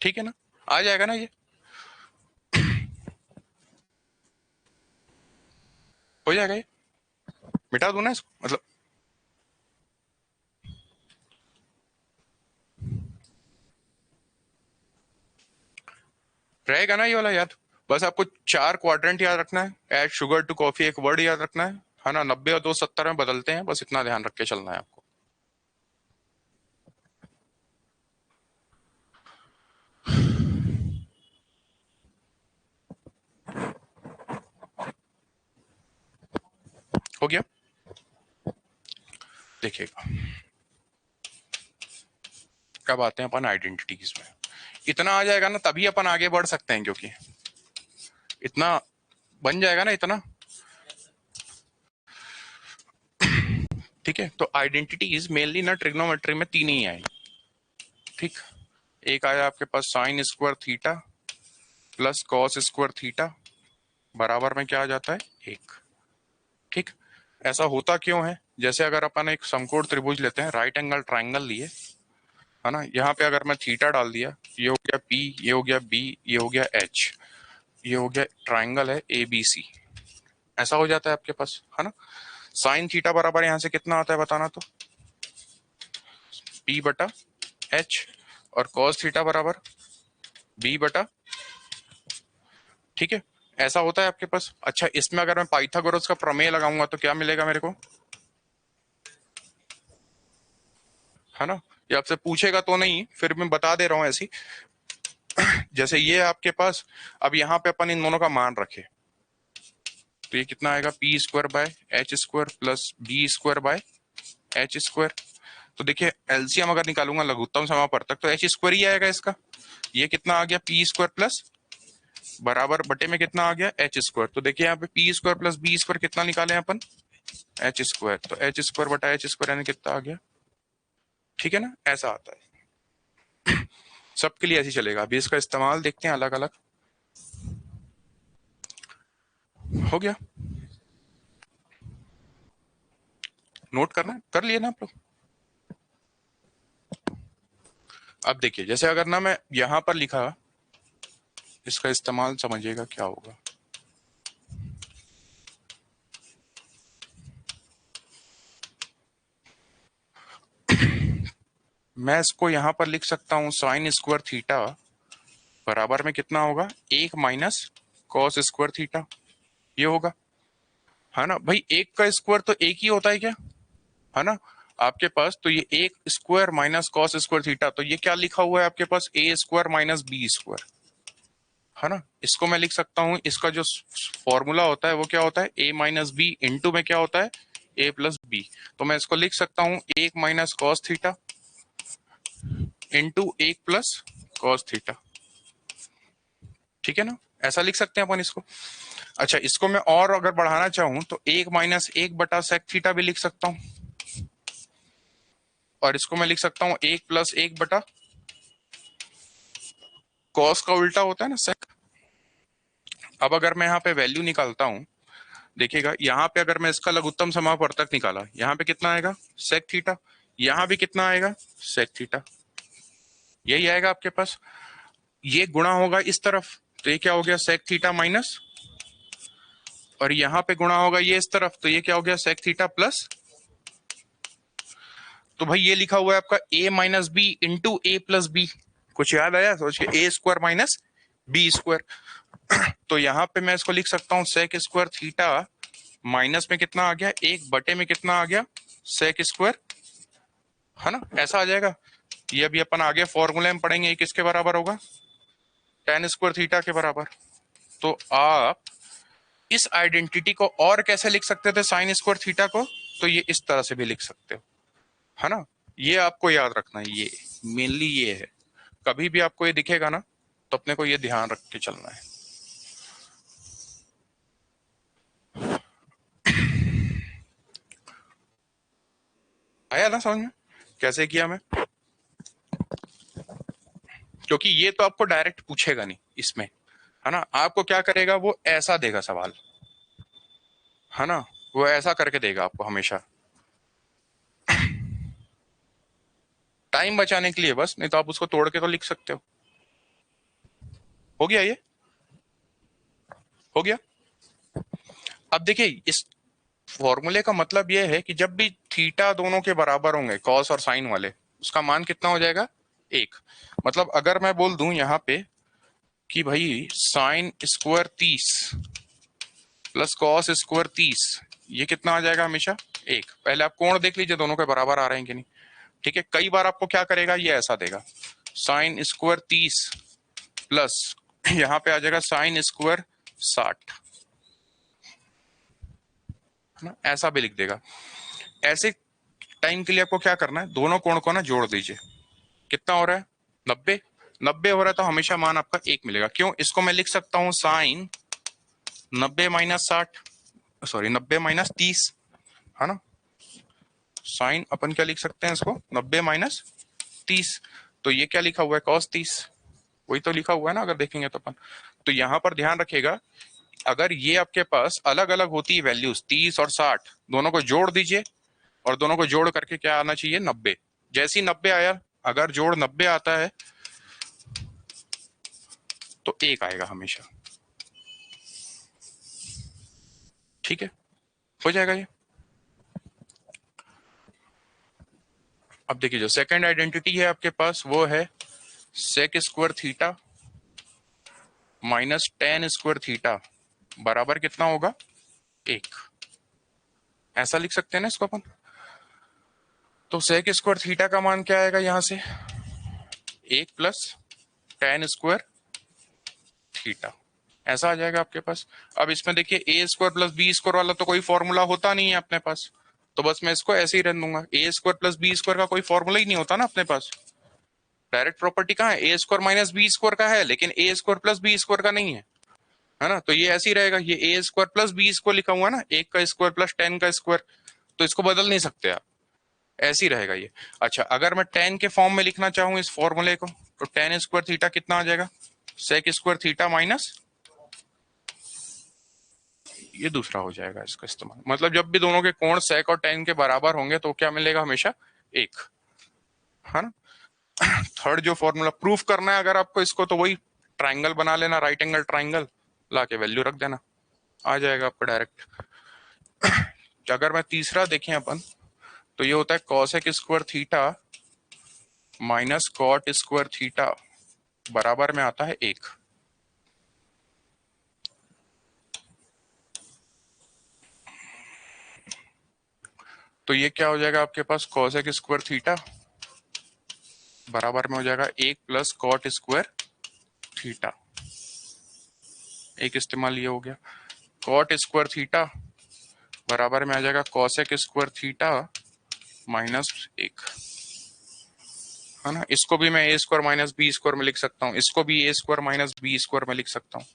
ठीक है ना, आ जाएगा ना, ये हो जाएगा, ये मिटा दूं ना इसको, मतलब रहेगा ना ये वाला याद। बस आपको 4 क्वाड्रेंट याद रखना है, ऐड शुगर टू कॉफी एक वर्ड याद रखना है ना, 90 और 270 में बदलते हैं, बस इतना ध्यान रख के चलना है आपको। हो गया, देखिएगा, कब आते हैं अपन आइडेंटिटीज में, इतना आ जाएगा ना तभी अपन आगे बढ़ सकते हैं, क्योंकि इतना बन जाएगा ना इतना, ठीक है। तो आइडेंटिटीज मेनली ना ट्रिग्नोमेट्री में 3 ही आई, ठीक, एक आया आपके पास sine square theta plus cos square theta बराबर में क्या आ जाता है, 1, ठीक। ऐसा होता क्यों है, जैसे अगर अपन एक समकोण त्रिभुज लेते हैं, राइट एंगल ट्राइंगल लिए, है ना, यहाँ पे अगर मैं थीटा डाल दिया, ये हो गया पी, ये हो गया बी, ये हो गया एच, ये हो गया ट्राइंगल है ABC, ऐसा हो जाता है आपके पास, है ना। साइन थीटा बराबर यहाँ से कितना आता है बताना तो, P/H, और कॉस थीटा बराबर B/, ठीक है, ऐसा होता है आपके पास। अच्छा, इसमें अगर मैं पाइथागोरस का प्रमेय लगाऊंगा तो क्या मिलेगा मेरे को, है ना, ये आपसे पूछेगा तो नहीं, फिर मैं बता दे रहा हूं ऐसी, जैसे ये आपके पास, अब यहाँ पे अपन इन दोनों का मान रखे, तो ये कितना आएगा, P² / H² plus B² / H²। तो देखिए एलसीएम अगर निकालूंगा लघुत्तम समापवर्तक तो H² ही आएगा इसका, ये कितना आ गया, P² प्लस बराबर बटे में कितना आ गया, H²। तो देखिए यहाँ पे P² प्लस B² कितना निकाले अपन, H², तो H² / H² यानी कितना आ गया, ठीक है ना, ऐसा आता है, सबके लिए ऐसे चलेगा। अभी इसका इस्तेमाल देखते हैं अलग अलग, हो गया, नोट करना है, कर लिए ना आप लोग। अब देखिए जैसे अगर ना मैं यहां पर लिखा, इसका इस्तेमाल समझिएगा क्या होगा, मैं इसको यहां पर लिख सकता हूं, साइन स्क्वायर थीटा बराबर में कितना होगा, 1 माइनस कॉस स्क्वायर थीटा, ये होगा, है ना भाई, एक का स्क्वायर तो एक ही होता है क्या, है ना, आपके पास तो ये 1 square minus cos square theta, तो ये क्या लिखा हुआ है आपके पास, A² माइनस B², है ना। इसको मैं लिख सकता हूं, इसका जो फॉर्मूला होता है वो क्या होता है, A माइनस बी इंटू में क्या होता है, A प्लस बी। तो मैं इसको लिख सकता हूं 1 minus cos theta into 1 plus cos theta, ठीक है ना। ऐसा लिख सकते हैं अपन इसको। अच्छा, इसको मैं और अगर बढ़ाना चाहूं तो 1-1/sec थीटा भी लिख सकता हूं, और इसको मैं लिख सकता हूं 1+1 कॉस का उल्टा होता है ना सेक। अब अगर मैं यहाँ पे वैल्यू निकालता हूं, देखिएगा यहाँ पे अगर मैं इसका लघुत्तम समापवर्तक निकाला, यहाँ पे कितना आएगा सेक थीटा, यहाँ भी कितना आएगा सेक थीटा, यही आएगा आपके पास। ये गुणा होगा इस तरफ, तो ये क्या हो गया सेक थीटा माइनस, और यहाँ पे गुणा होगा ये इस तरफ, तो ये क्या हो गया सेक थीटा प्लस। तो भाई ये लिखा हुआ है आपका a minus B into A plus B, कुछ याद आया सोच के, A square minus B square. तो यहाँ पे मैं इसको लिख सकता हूँ सेक स्क्वायर थीटा माइनस में कितना आ गया 1 बटे में कितना आ गया सेक स्क्वायर, है ना, ऐसा आ जाएगा। ये अभी अपन आगे फॉर्मूले में पढ़ेंगे, किसके बराबर होगा टेन स्क्वायर थीटा के बराबर। तो आप इस आइडेंटिटी को और कैसे लिख सकते थे साइन स्क्वायर थीटा को, तो ये इस तरह से भी लिख सकते हो, है ना। ये आपको याद रखना है, ये मेनली ये है, कभी भी आपको ये दिखेगा ना तो अपने को ये ध्यान रख के चलना है। आया ना समझ में कैसे किया मैं, क्योंकि ये तो आपको डायरेक्ट पूछेगा नहीं इसमें, है ना। आपको क्या करेगा, वो ऐसा देगा सवाल, है ना, वो ऐसा करके देगा आपको हमेशा, टाइम बचाने के लिए बस, नहीं तो आप उसको तोड़ के तो लिख सकते हो गया ये, हो गया। अब देखिए इस फॉर्मूले का मतलब यह है कि जब भी थीटा दोनों के बराबर होंगे कॉस और साइन वाले, उसका मान कितना हो जाएगा 1। मतलब अगर मैं बोल दूं यहाँ पे कि भाई sine square 30 plus cos square 30, ये कितना आ जाएगा हमेशा 1। पहले आप कोण देख लीजिए दोनों के बराबर आ रहे हैं कि नहीं। ठीक है, कई बार आपको क्या करेगा, ये ऐसा देगा साइन स्क्वायर 30 प्लस यहाँ पे आ जाएगा साइन स्क्वायर 60, है ना, ऐसा भी लिख देगा। ऐसे टाइम के लिए आपको क्या करना है, दोनों कोण को ना जोड़ दीजिए, कितना हो रहा है 90, 90 हो रहा है तो हमेशा मान आपका 1 मिलेगा। क्यों, इसको मैं लिख सकता हूं साइन 90 - 60, सॉरी 90 - 30, है ना। साइन अपन क्या लिख सकते हैं इसको 90 - 30, तो ये क्या लिखा हुआ है cos 30, वही तो लिखा हुआ है ना अगर देखेंगे तो अपन। तो यहां पर ध्यान रखिएगा, अगर ये आपके पास अलग अलग होती है वैल्यूज 30 और 60, दोनों को जोड़ दीजिए, और दोनों को जोड़ करके क्या आना चाहिए 90। जैसी 90 आया, अगर जोड़ 90 आता है तो 1 आएगा हमेशा। ठीक है, हो जाएगा ये। अब देखिए जो सेकंड आइडेंटिटी है आपके पास वो है sec square theta minus tan square theta बराबर कितना होगा 1, ऐसा लिख सकते हैं ना इसको अपन। तो सेक स्क्वायर थीटा का मान क्या आएगा यहां से 1 प्लस टेन स्क्वायर थीटा, ऐसा आ जाएगा आपके पास। अब इसमें देखिए ए स्क्वायर प्लस बी स्क्वायर वाला तो कोई फॉर्मूला होता नहीं है अपने पास, तो बस मैं इसको ऐसे ही रख दूंगा, ए स्क्वायर प्लस बी स्क्वायर का कोई फॉर्मूला ही नहीं होता ना अपने पास। डायरेक्ट प्रॉपर्टी कहाँ है, ए स्क्वायर माइनस बी स्क्वायर का है, लेकिन ए स्क्वायर प्लस बी स्क्वायर का नहीं है ना। तो ये ऐसे ही रहेगा, ये ए स्क्वायर प्लस बी स्क्वायर लिखा हुआ है ना, 1 का स्क्वायर प्लस 10 का स्क्वायर, तो इसको बदल नहीं सकते आप, ऐसे ही रहेगा ये। अच्छा, अगर मैं 10 के फॉर्म में लिखना चाहूं इस फॉर्मूले को, तो टेन स्क्वायर थीटा कितना आ जाएगा सेक स्क्वायर थीटा माइनस, ये दूसरा हो जाएगा इसका इस्तेमाल। मतलब जब भी दोनों के कोण सेक और टेन के बराबर होंगे तो क्या मिलेगा हमेशा 1, है ना। थर्ड जो फॉर्मूला प्रूफ करना है अगर आपको इसको, तो वही ट्राइंगल बना लेना, राइट एंगल ट्राइंगल ला के वैल्यू रख देना, आ जाएगा आपको डायरेक्ट। अगर मैं तीसरा देखें अपन, तो ये होता है cosec square theta minus cot square theta बराबर में आता है 1। तो ये क्या हो जाएगा आपके पास कॉसेक स्क्वायर थीटा बराबर में हो जाएगा 1 प्लस कॉट स्क्वायर थीटा, एक इस्तेमाल ये हो गया। कॉट स्क्वायर थीटा बराबर में आ जाएगा कॉसेक स्क्वायर थीटा माइनस 1, है ना। इसको भी मैं ए स्क्वायर माइनस बी स्क्वायर में लिख सकता हूँ, इसको भी ए स्क्वायर माइनस बी स्क्वायर में लिख सकता हूँ,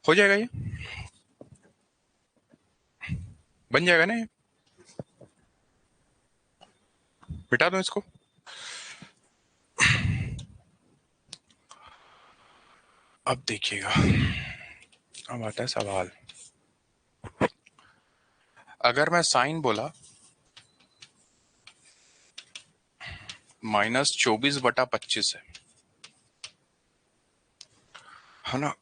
हो जाएगा ये, बन जाएगा ना ये, मिटा दो इसको। अब देखिएगा, अब आता है सवाल। अगर मैं साइन बोला -24/25 है ना,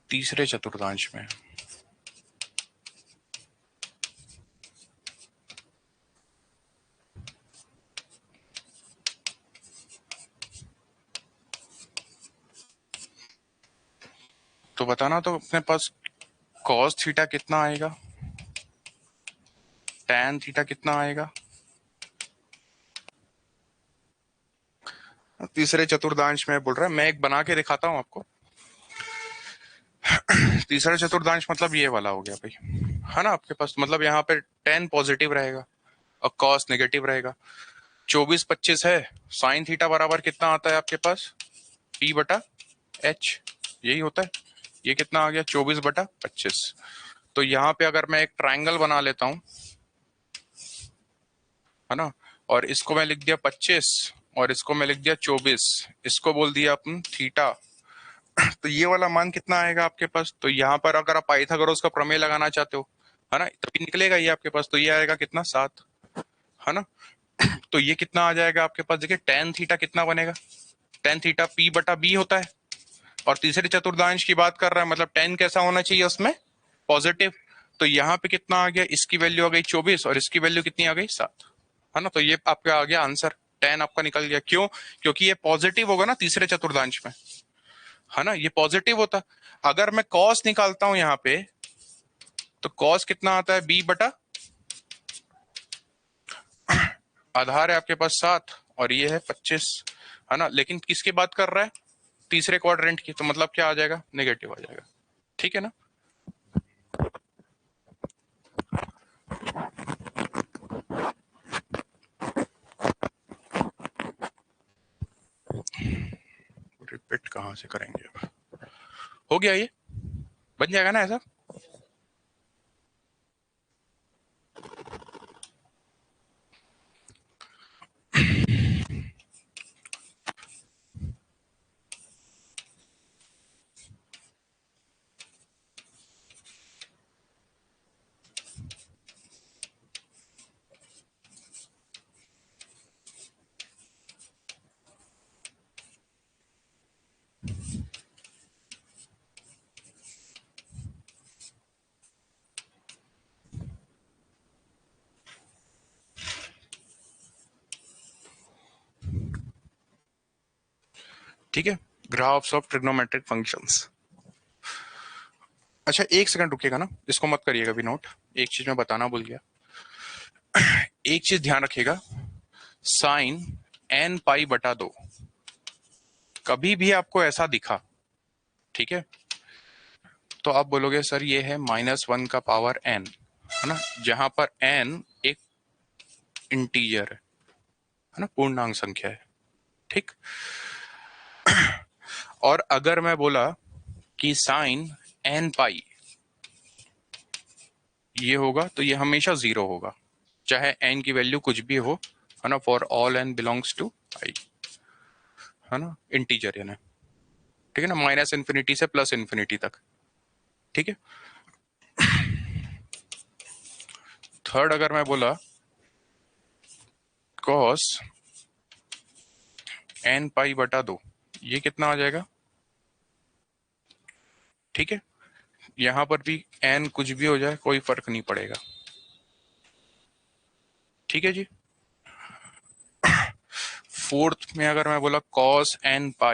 तीसरे चतुर्थांश में, तो बताना तो अपने पास कॉस थीटा कितना आएगा, टैन थीटा कितना आएगा। तीसरे चतुर्थांश में बोल रहा है, मैं एक बना के दिखाता हूं आपको। तीसरा चतुर्थांश मतलब ये वाला हो गया भाई, है ना आपके पास, मतलब यहाँ पे टैन पॉजिटिव रहेगा और कॉस नेगेटिव रहेगा। 24/25 है, साइन थीटा बराबर कितना आता है आपके पास, P/H, यही होता है। ये कितना आ गया, 24/25। तो यहाँ पे अगर मैं एक ट्राइंगल बना लेता हूं, है ना, और इसको मैं लिख दिया 25 और इसको मैं लिख दिया 24, इसको बोल दिया अपन थीटा, तो ये वाला मान कितना आएगा आपके पास। तो यहाँ पर अगर आप पाइथागोरस का प्रमेय लगाना चाहते हो, है ना, तभी निकलेगा ये आपके पास। तो ये आएगा कितना, 7, है ना। तो ये कितना आ जाएगा आपके पास, देखिए टेन थीटा कितना बनेगा, टेन थीटा P/B होता है, और तीसरे चतुर्थांश की बात कर रहा है, मतलब टेन कैसा होना चाहिए उसमें, पॉजिटिव। तो यहाँ पे कितना आ गया, इसकी वैल्यू आ गई 24 और इसकी वैल्यू कितनी आ गई, 7, है ना। तो ये आपका आ गया आंसर, टेन आपका निकल गया। क्यों, क्योंकि ये पॉजिटिव होगा ना तीसरे चतुर्थांश में, है ना, ये पॉजिटिव होता। अगर मैं कॉस निकालता हूं यहाँ पे, तो कॉस कितना आता है, B/, आधार है आपके पास 7 और ये है 25, है ना। लेकिन किसकी बात कर रहा है, तीसरे क्वाड्रेंट की, तो मतलब क्या आ जाएगा, नेगेटिव आ जाएगा, ठीक है ना। रिपीट कहां से करेंगे, अब हो गया, ये बन जाएगा ना ऐसा। ठीक है, ग्राफ्स ऑफ ट्रिग्नोमेट्रिक फंक्शंस। अच्छा एक सेकंड रुकिएगा ना, इसको मत करिएगा भी नोट, एक चीज मैं बताना भूल गया। एक चीज ध्यान रखिएगा, साइन n π/2 कभी भी आपको ऐसा दिखा, ठीक है, तो आप बोलोगे सर ये है -1 का पावर n, है ना, जहां पर n एक इंटीजर है ना, पूर्णांक संख्या है, ठीक। और अगर मैं बोला कि साइन n π ये होगा, तो ये हमेशा 0 होगा, चाहे n की वैल्यू कुछ भी हो, है ना, for all n belongs to i, है ना, इंटीजर यानी, ठीक है ना, -∞ से +∞ तक, ठीक है। थर्ड अगर मैं बोला cos n π/2, ये कितना आ जाएगा, ठीक है। यहां पर भी n कुछ भी हो जाए कोई फर्क नहीं पड़ेगा, ठीक है जी। फोर्थ में अगर मैं बोला cos n π,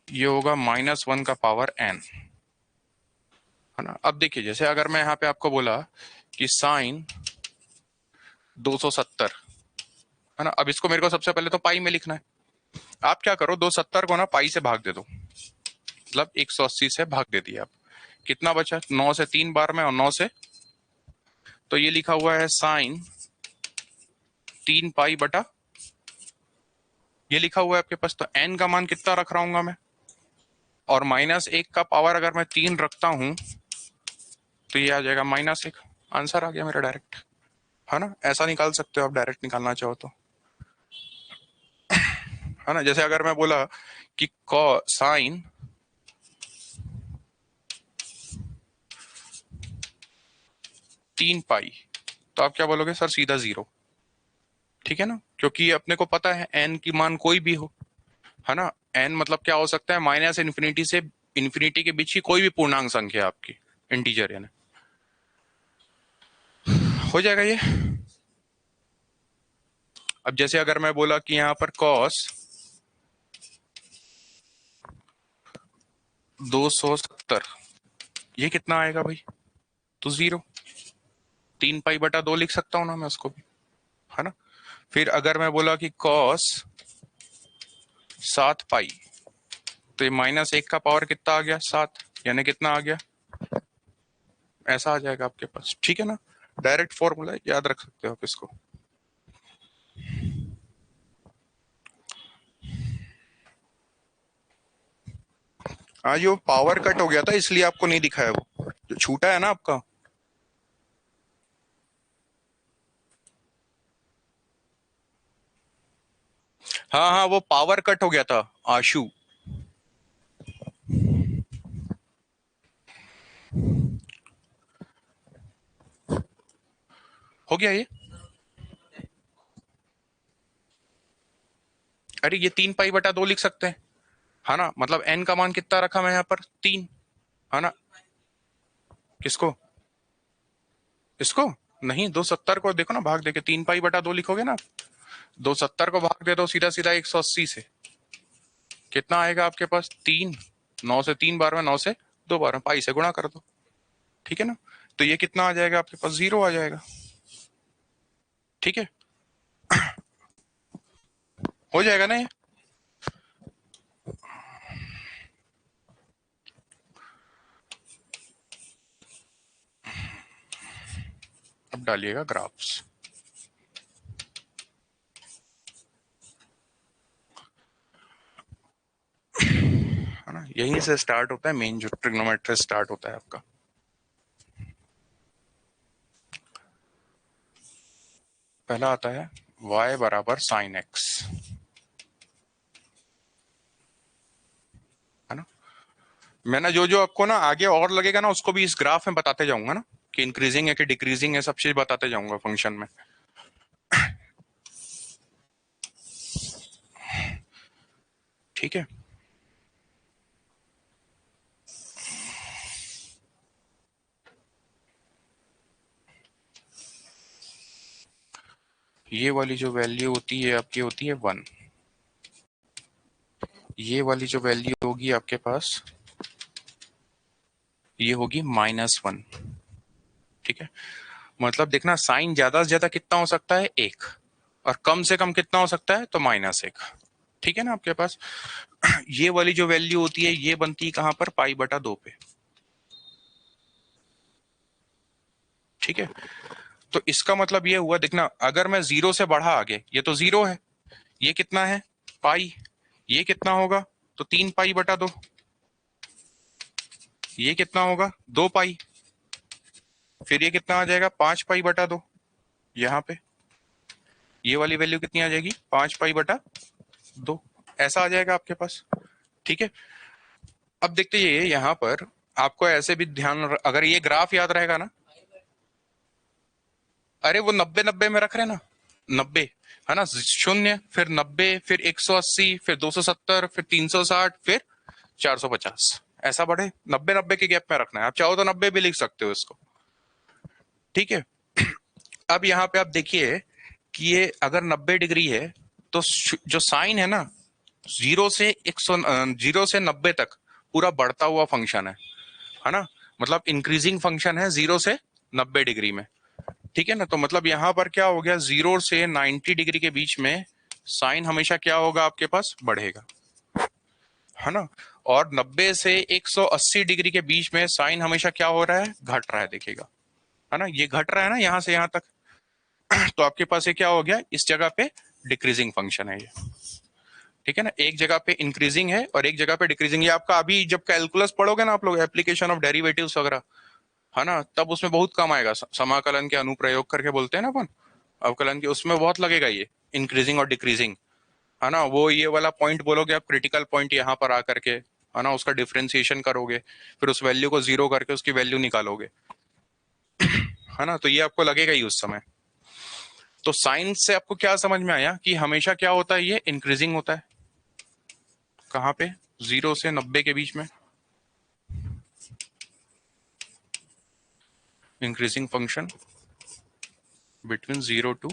ये होगा -1 का पावर n, है ना। अब देखिए, जैसे अगर मैं यहाँ पे आपको बोला कि साइन 270, है ना, अब इसको मेरे को सबसे पहले तो पाई में लिखना है। आप क्या करो, 270 को ना पाई से भाग दे दो, मतलब 180 से भाग दे दिया आप, कितना बचा, 9 से 3 बार में और 9 से, तो ये लिखा हुआ है साइन 3 पाई बटा, ये लिखा हुआ है आपके पास। तो n का मान कितना रख रहा हूंगा मैं, और -1 का पावर अगर मैं 3 रखता हूं तो ये आ जाएगा -1। आंसर आ गया मेरा डायरेक्ट, है ना। ऐसा निकाल सकते हो आप डायरेक्ट निकालना चाहो तो, है ना। जैसे अगर मैं बोला कि साइन 3 पाई, तो आप क्या बोलोगे सर, सीधा 0, ठीक है ना। क्योंकि अपने को पता है n की मान कोई भी हो, है ना। n मतलब क्या हो सकता है, -इन्फिनिटी से इन्फिनिटी के बीच की कोई भी पूर्णांक संख्या आपकी, इंटीजर यानी। हो जाएगा ये। अब जैसे अगर मैं बोला कि यहां पर cos 270, ये कितना आएगा भाई, तो 0। 3 पाई बटा 2 लिख सकता हूं ना मैं उसको भी, है ना। फिर अगर मैं बोला कि cos 7 पाई, तो ये -1 का पावर कितना आ गया, 7, यानी कितना आ गया, ऐसा आ जाएगा आपके पास, ठीक है ना। डायरेक्ट फॉर्मूला याद रख सकते हो आप इसको। आज वो पावर कट हो गया था इसलिए आपको नहीं दिखा है, वो जो छूटा है ना आपका। हाँ हाँ, वो पावर कट हो गया था आशु। हो गया ये। अरे ये 3 पाई बटा 2 लिख सकते हैं, है ना। मतलब n का मान कितना रखा मैं यहाँ पर, 3, है ना। किसको, इसको नहीं, 270 को देखो ना, भाग देके 3 पाई बटा 2 लिखोगे ना। 270 को भाग दे दो सीधा सीधा 180 से, कितना आएगा आपके पास, 3। 9 से 3 बार में, 9 से 2 बार में, पाई से गुणा कर दो, ठीक है ना। तो ये कितना आ जाएगा आपके पास, 0 आ जाएगा, ठीक है। हो जाएगा ना ये। अब डालिएगा ग्राफ्स, है ना। यहीं से स्टार्ट होता है मेन, जो ट्रिग्नोमेट्री स्टार्ट होता है आपका। पहला आता है y बराबर साइन x, है ना। मैं ना जो जो आपको ना आगे और लगेगा ना, उसको भी इस ग्राफ में बताते जाऊंगा ना, कि इंक्रीजिंग है कि डिक्रीजिंग है, सब चीज बताते जाऊंगा फंक्शन में। ठीक है। ये वाली जो वैल्यू होती है आपकी, होती है 1। ये वाली जो वैल्यू होगी आपके पास, ये होगी -1, ठीक है। मतलब देखना, साइन ज्यादा से ज्यादा कितना हो सकता है, 1, और कम से कम कितना हो सकता है, तो -1, ठीक है ना आपके पास। ये वाली जो वैल्यू होती है, ये बनती है कहां पर, पाई बटा 2 पे, ठीक है। तो इसका मतलब ये हुआ, देखना, अगर मैं 0 से बढ़ा आगे, ये तो 0 है, ये कितना है, पाई, ये कितना होगा, तो 3 पाई बटा 2, ये कितना होगा, 2 पाई, फिर ये कितना आ जाएगा, 5 पाई बटा 2, यहाँ पे ये वाली वैल्यू कितनी आ जाएगी, 5 पाई बटा 2, ऐसा आ जाएगा आपके पास, ठीक है। अब देखते ये यहाँ पर, आपको ऐसे भी ध्यान, अगर ये ग्राफ याद रहेगा ना, अरे वो 90-90 में रख रहे ना, 90, है ना, 0, फिर 90, फिर 180, फिर 270, फिर 360, फिर 450, ऐसा बढ़े, 90-90 के गैप में रखना है। आप चाहो तो 90 भी लिख सकते हो इसको, ठीक है। अब यहाँ पे आप देखिए कि ये अगर 90 डिग्री है, तो जो साइन है ना, 0 से 90 तक पूरा बढ़ता हुआ फंक्शन है ना। मतलब इंक्रीजिंग फंक्शन है 0 से 90 डिग्री में, ठीक है ना। तो मतलब यहाँ पर क्या हो गया, 0 से 90 डिग्री के बीच में साइन हमेशा क्या होगा आपके पास, बढ़ेगा, है ना। और 90 से 180 डिग्री के बीच में साइन हमेशा क्या हो रहा है, घट रहा है, देखिएगा, है ना, ये घट रहा है ना यहाँ से यहाँ तक, तो आपके पास ये क्या हो गया, इस जगह पे डिक्रीजिंग फंक्शन है ये, ठीक है ना, एक जगह पे इंक्रीजिंग है और एक जगह पे डिक्रीजिंग। ये आपका अभी जब कैलकुलस पढ़ोगे ना आप लोग, एप्लीकेशन ऑफ डेरिवेटिव्स वगैरह, है ना, तब उसमें बहुत कम आएगा, समाकलन के अनुप्रयोग करके बोलते हैं ना अपन, अवकलन के, उसमें बहुत लगेगा ये इंक्रीजिंग और डिक्रीजिंग, है ना। वो ये वाला पॉइंट बोलोगे आप, क्रिटिकल पॉइंट यहाँ पर आकर के, है ना, उसका डिफ्रेंसिएशन करोगे, फिर उस वैल्यू को जीरो करके उसकी वैल्यू निकालोगे, है ना, तो ये आपको लगेगा ही उस समय। तो साइंस से आपको क्या समझ में आया कि हमेशा क्या होता है, ये इंक्रीजिंग होता है, कहाँ पे, 0 से 90 के बीच में, इंक्रीजिंग फंक्शन बिटवीन 0 to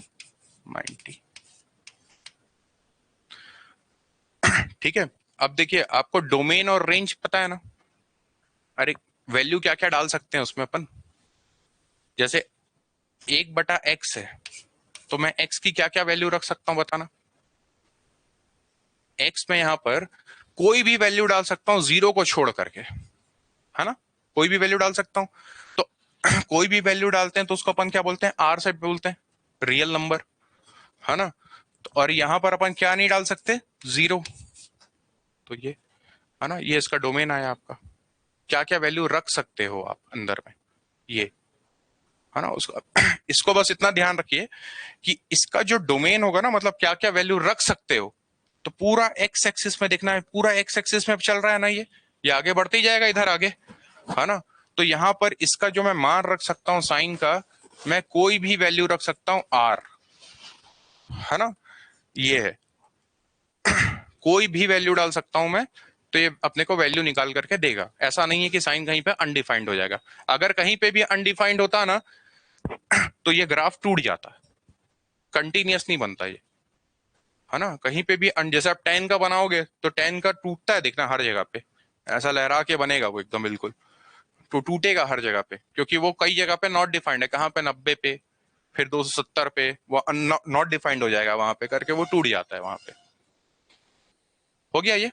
90, ठीक है। अब देखिए आपको डोमेन और रेंज पता है ना, अरे वैल्यू क्या क्या डाल सकते हैं उसमें अपन, जैसे 1/x है, तो मैं x की क्या क्या वैल्यू रख सकता हूं बताना, x में यहां पर कोई भी वैल्यू डाल सकता हूं 0 को छोड़ करके, है ना, कोई भी वैल्यू डाल सकता हूं, तो कोई भी वैल्यू डालते हैं तो उसको अपन क्या बोलते हैं, r से बोलते हैं, रियल नंबर, है ना। तो और यहां पर अपन क्या नहीं डाल सकते, 0, तो ये, है ना, ये इसका डोमेन आया आपका, क्या क्या वैल्यू रख सकते हो आप अंदर में, ये, है ना, उसको इसको बस इतना ध्यान रखिए कि इसका जो डोमेन होगा ना, मतलब क्या क्या वैल्यू रख सकते हो, तो पूरा एक्स एक्सिस में देखना है, पूरा एक्स एक्सिस में चल रहा है ना ये आगे बढ़ते ही जाएगा इधर आगे, है ना। तो यहां पर इसका जो मैं मान रख सकता हूं साइन का, मैं कोई भी वैल्यू रख सकता हूं आर, है ना, ये है, कोई भी वैल्यू डाल सकता हूं मैं, तो ये अपने को वैल्यू निकाल करके देगा। ऐसा नहीं है कि साइन कहीं पे अनडिफाइंड हो जाएगा, अगर कहीं पे भी अनडिफाइंड होता ना तो ये ग्राफ टूट जाता, कंटिन्यूअस नहीं बनता ये, है ना, कहीं पे भी जैसे आप 10 का बनाओगे तो 10 का टूटता है, देखना हर जगह पे ऐसा लहरा के बनेगा वो एकदम बिल्कुल, तो टूटेगा हर जगह पे, क्योंकि वो कई जगह पे नॉट डिफाइंड है, कहाँ पे 90 पे, फिर 270 पे वो नॉट डिफाइंड हो जाएगा, वहां पे करके वो टूट जाता है वहां पे। हो गया ये,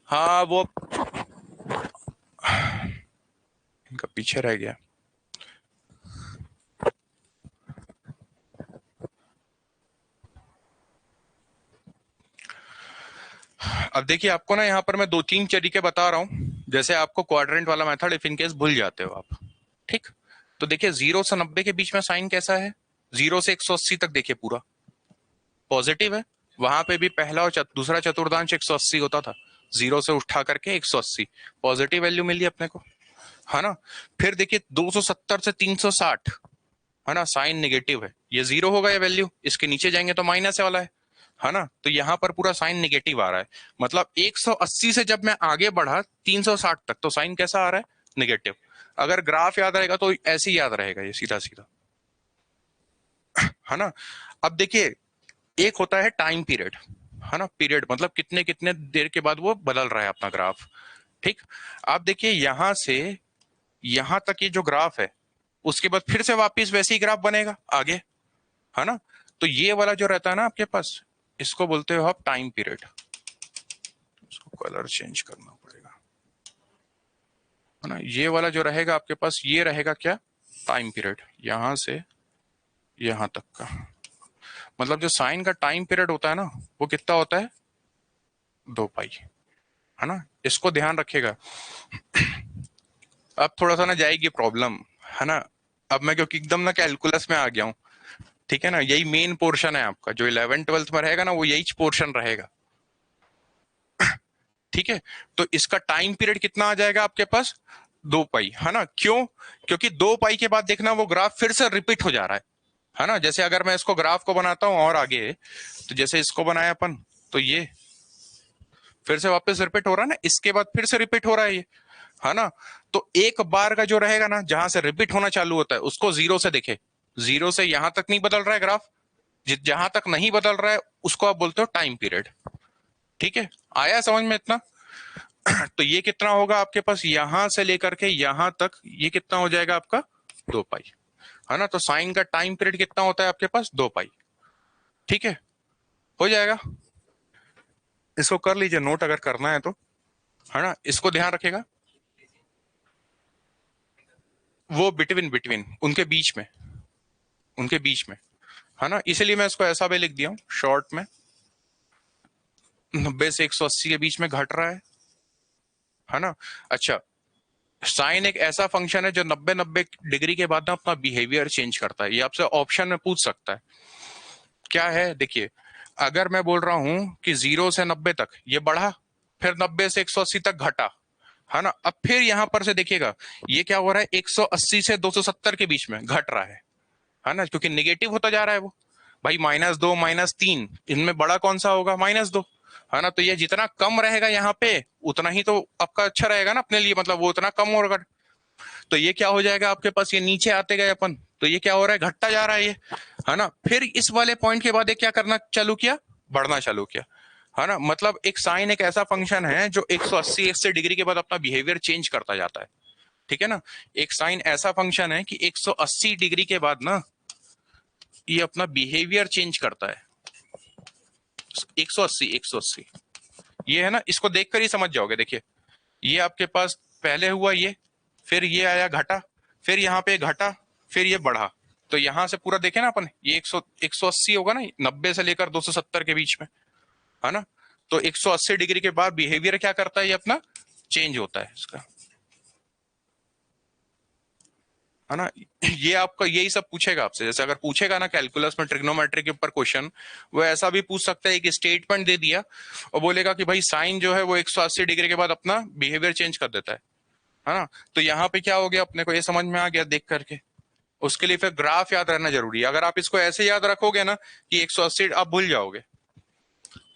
हाँ वो इनका पीछे रह गया। अब देखिए आपको ना यहाँ पर मैं 2-3 तरीके बता रहा हूँ, जैसे आपको क्वाड्रेंट वाला मेथड इफ इन केस भूल जाते हो आप, ठीक। तो देखिए 0 से 90 के बीच में साइन कैसा है, 0 से 180 तक देखिए पूरा पॉजिटिव है, वहां पे भी पहला और दूसरा चतुर्थांश 180 होता था, 0 से उठा करके 180 पॉजिटिव वैल्यू मिली अपने को, है ना। फिर देखिए 270 से 360, है ना, साइन नेगेटिव है, ये 0 होगा ये वैल्यू, इसके नीचे जाएंगे तो माइनस वाला है ना, तो यहां पर पूरा साइन नेगेटिव आ रहा है, मतलब 180 से जब मैं आगे बढ़ा 360 तक तो साइन कैसा आ रहा है, नेगेटिव। अगर ग्राफ याद रहेगा तो ऐसे ही याद रहेगा ये सीधा सीधा, है ना। अब देखिए एक होता है टाइम पीरियड, है ना, पीरियड मतलब कितने कितने देर के बाद वो बदल रहा है अपना ग्राफ, ठीक। आप देखिए यहां से यहां तक ये जो ग्राफ है, उसके बाद फिर से वापस वैसे ही ग्राफ बनेगा आगे, है ना। तो ये वाला जो रहता है ना आपके पास, इसको बोलते हो आप टाइम पीरियड, इसको कलर चेंज करना पड़ेगा, है ना, ये वाला जो रहेगा आपके पास ये रहेगा क्या, टाइम पीरियड, यहां से यहां तक का, मतलब जो साइन का टाइम पीरियड होता है ना वो कितना होता है, 2 पाई, है ना, इसको ध्यान रखिएगा। अब थोड़ा सा ना जाएगी प्रॉब्लम, है ना, अब मैं क्योंकि एकदम ना कैलकुलस में आ गया हूँ, ठीक है ना, यही मेन पोर्शन है आपका, जो 11th-12th में रहेगा ना वो यही पोर्शन रहेगा, ठीक है। तो इसका टाइम पीरियड कितना आ जाएगा आपके पास, 2 पाई, है ना, क्यों, क्योंकि 2 पाई के बाद देखना वो ग्राफ फिर से रिपीट हो जा रहा है ना। जैसे अगर मैं इसको ग्राफ को बनाता हूं और आगे, तो जैसे इसको बनाया अपन, तो ये फिर से वापस रिपीट हो रहा है ना, इसके बाद फिर से रिपीट हो रहा है ये, है ना। तो एक बार का जो रहेगा ना जहां से रिपीट होना चालू होता है उसको 0 से देखे, 0 से यहां तक नहीं बदल रहा है ग्राफ, जहां तक नहीं बदल रहा है उसको आप बोलते हो टाइम पीरियड, ठीक है। आया समझ में इतना। तो ये कितना होगा आपके पास, यहां से लेकर के यहां तक ये कितना हो जाएगा आपका, 2 पाई, है ना। तो साइन का टाइम पीरियड कितना होता है आपके पास, 2 पाई, ठीक है, हो जाएगा। इसको कर लीजिए नोट अगर करना है तो, है ना, इसको ध्यान रखेगा। वो बिटवीन बिटवीन उनके बीच में, उनके बीच में, है ना, इसीलिए मैं इसको ऐसा भी लिख दिया हूं शॉर्ट में, 90 से 180 के बीच में घट रहा है ना। अच्छा, साइन एक ऐसा फंक्शन है जो 90 डिग्री के बाद ना अपना बिहेवियर चेंज करता है। ये आपसे ऑप्शन में पूछ सकता है, क्या है, देखिए, अगर मैं बोल रहा हूं कि 0 से 90 तक ये बढ़ा, फिर 90 से 180 तक घटा, है ना, अब फिर यहां पर से देखिएगा ये क्या हो रहा है, 180 से 270 के बीच में घट रहा है ना, क्योंकि निगेटिव होता जा रहा है वो। भाई -2 -3 इनमें बड़ा कौन सा होगा, -2, है ना। तो ये जितना कम रहेगा यहाँ पे उतना ही तो आपका अच्छा रहेगा ना अपने लिए, मतलब वो उतना कम होगा। तो ये क्या हो जाएगा आपके पास, ये नीचे आते गए अपन, तो ये क्या हो रहा है, घटता जा रहा है ये, है ना। फिर इस वाले पॉइंट के बाद ये क्या करना चालू किया, बढ़ना चालू किया, है ना। मतलब एक साइन एक ऐसा फंक्शन है जो 180 डिग्री के बाद अपना बिहेवियर चेंज करता जाता है, ठीक है ना। एक साइन ऐसा फंक्शन है कि 180 डिग्री के बाद ना ये अपना बिहेवियर चेंज करता है। 180 ये है ना, इसको देखकर ही समझ जाओगे। देखिए, ये आपके पास पहले हुआ ये, फिर ये आया घटा, फिर यहाँ पे घटा, फिर ये बढ़ा। तो यहां से पूरा देखे ना अपन, ये 180 होगा ना, 90 से लेकर 270 के बीच में, है ना। तो 180 डिग्री के बाद बिहेवियर क्या करता है, ये अपना चेंज होता है इसका, है ना। ये आपका यही सब पूछेगा आपसे, जैसे अगर पूछेगा ना कैलकुलस में ट्रिग्नोमेट्री के ऊपर क्वेश्चन, वो ऐसा भी पूछ सकता है, एक स्टेटमेंट दे दिया और बोलेगा कि भाई साइन जो है वो 180 डिग्री के बाद अपना बिहेवियर चेंज कर देता है ना। तो यहाँ पे क्या हो गया, अपने को ये समझ में आ गया देख करके। उसके लिए फिर ग्राफ याद रहना जरूरी है। अगर आप इसको ऐसे याद रखोगे ना कि 180 आप भूल जाओगे,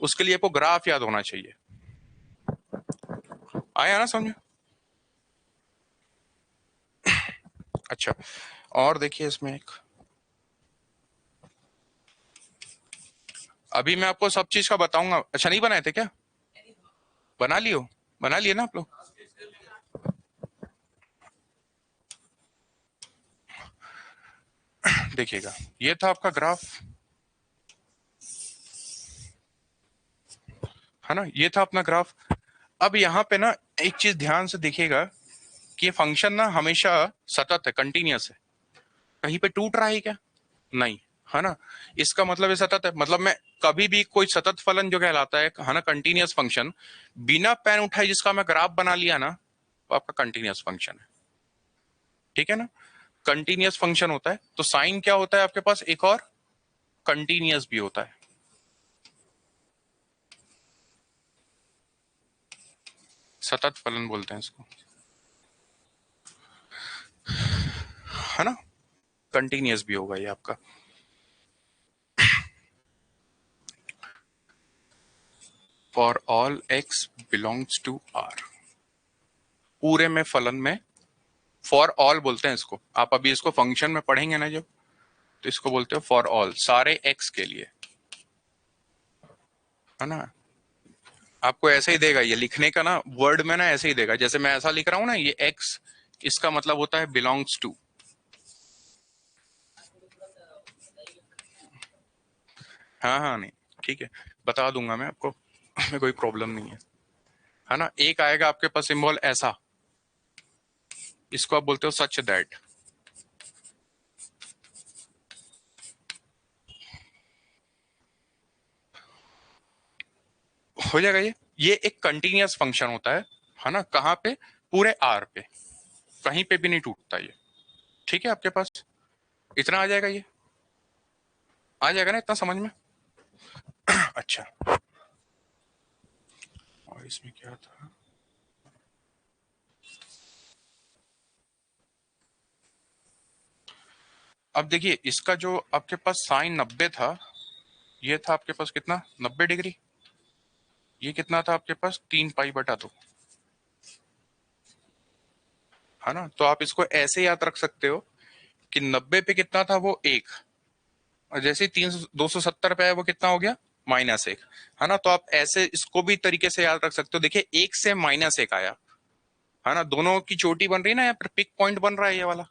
उसके लिए आपको ग्राफ याद होना चाहिए। आया ना समझ। अच्छा, और देखिए इसमें एक, अभी मैं आपको सब चीज का बताऊंगा। अच्छा, नहीं बनाए थे क्या, बना लियो, बना लिए ना आप लोग। देखिएगा, ये था आपका ग्राफ, है ना, ये था अपना ग्राफ। अब यहाँ पे ना एक चीज ध्यान से देखिएगा कि ये फंक्शन ना हमेशा सतत है, कंटिन्यूअस है, कहीं पे टूट रहा है क्या, नहीं, है ना। इसका मतलब ये सतत है, मतलब मैं कभी भी कोई सतत फलन जो कहलाता है ना, कंटिन्यूअस फंक्शन, बिना पेन उठाए जिसका मैं ग्राफ बना लिया ना, तो आपका कंटिन्यूअस फंक्शन है, ठीक है ना। कंटिन्यूअस फंक्शन होता है तो साइन क्या होता है आपके पास, एक और कंटिन्यूअस भी होता है, सतत फलन बोलते हैं इसको, है ना, कंटिन्यूअस भी होगा ये आपका। For all x belongs to R, पूरे में फलन में फॉर ऑल बोलते हैं इसको। आप अभी इसको फंक्शन में पढ़ेंगे ना जब, तो इसको बोलते हो फॉर ऑल, सारे एक्स के लिए, है ना। आपको ऐसे ही देगा ये लिखने का ना, वर्ड में ना ऐसे ही देगा, जैसे मैं ऐसा लिख रहा हूं ना, ये एक्स, इसका मतलब होता है बिलोंग्स टू। हाँ हाँ, नहीं ठीक है, बता दूंगा मैं आपको, में कोई प्रॉब्लम नहीं है ना। एक आएगा आपके पास सिंबल ऐसा, इसको आप बोलते हो सच दैट, हो जाएगा ये एक कंटिन्यूअस फंक्शन होता है ना। कहाँ पे, पूरे आर पे, कहीं पे भी नहीं टूटता ये, ठीक है। आपके पास इतना आ जाएगा, ये आ जाएगा ना इतना समझ में। अच्छा, और इसमें क्या था, अब देखिए इसका जो आपके पास साइन 90 था, ये था आपके पास कितना, 90 डिग्री। ये कितना था आपके पास, 3 पाई/2, है ना। तो आप इसको ऐसे याद रख सकते हो कि 90 पे कितना था वो, एक, और जैसे 270 पे है वो कितना हो गया, -1, है ना। तो आप ऐसे इसको भी तरीके से याद रख सकते हो। देखिए 1 से -1 आया, है ना, दोनों की चोटी बन रही है ना, यहाँ पर पिक पॉइंट बन रहा है ये वाला,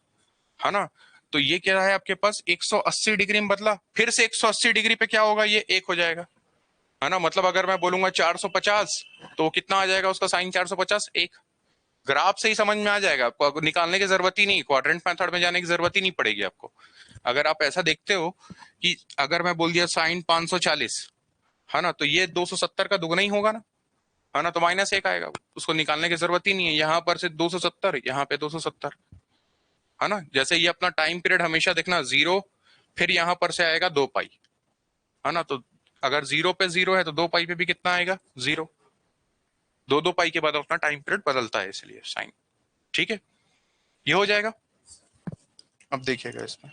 है ना। तो ये क्या है आपके पास, 180 डिग्री में बदला, फिर से 180 डिग्री पे क्या होगा, ये 1 हो जाएगा, है ना। मतलब अगर मैं बोलूंगा 450 तो कितना आ जाएगा उसका साइन 450 एक। ग्राफ से ही समझ में आ जाएगा आपको, आपको निकालने की जरूरत ही नहीं, क्वाड्रेंट मेथड में जाने की जरूरत ही नहीं पड़ेगी आपको। अगर आप ऐसा देखते हो कि अगर मैं बोल दिया साइन 540, है ना, तो ये 270 का दुगना ही होगा ना, है ना, तो माइनस एक आएगा, उसको निकालने की जरूरत ही नहीं है। यहाँ पर से 270, यहाँ पे 270, है ना। जैसे ये अपना टाइम पीरियड हमेशा देखना जीरो, फिर यहाँ पर से आएगा 2 पाई, है ना। तो अगर जीरो पे जीरो है तो 2 पाई पे भी कितना आएगा, जीरो। 2 पाई के बाद अपना टाइम पीरियड बदलता है, इसलिए साइन। ठीक है, ये हो जाएगा। अब देखिएगा इसमें,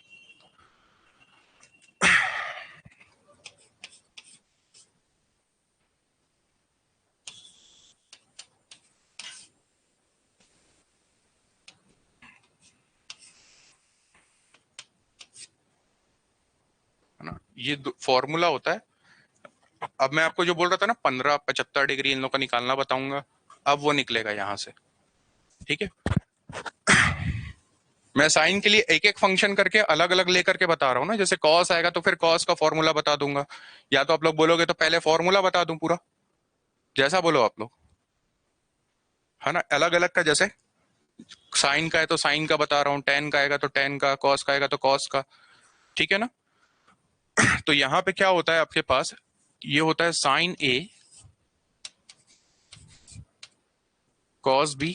है ना, ये फॉर्मूला होता है। अब मैं आपको जो बोल रहा था ना 15-75 डिग्री इन लोग का निकालना बताऊंगा, अब वो निकलेगा यहां से। ठीक है, मैं साइन के लिए एक एक फंक्शन करके अलग अलग लेकर के बता रहा हूँ ना। जैसे कॉस आएगा तो फिर कॉस का फॉर्मूला बता दूंगा, या तो आप लोग बोलोगे तो पहले फॉर्मूला बता दूं पूरा, जैसा बोलो आप लोग, है ना। अलग अलग का, जैसे साइन का है तो साइन का बता रहा हूँ, टेन का आएगा तो टेन का, कॉस का आएगा तो कॉस का। ठीक है ना। तो यहाँ पे क्या होता है आपके पास, ये होता है sine A cos B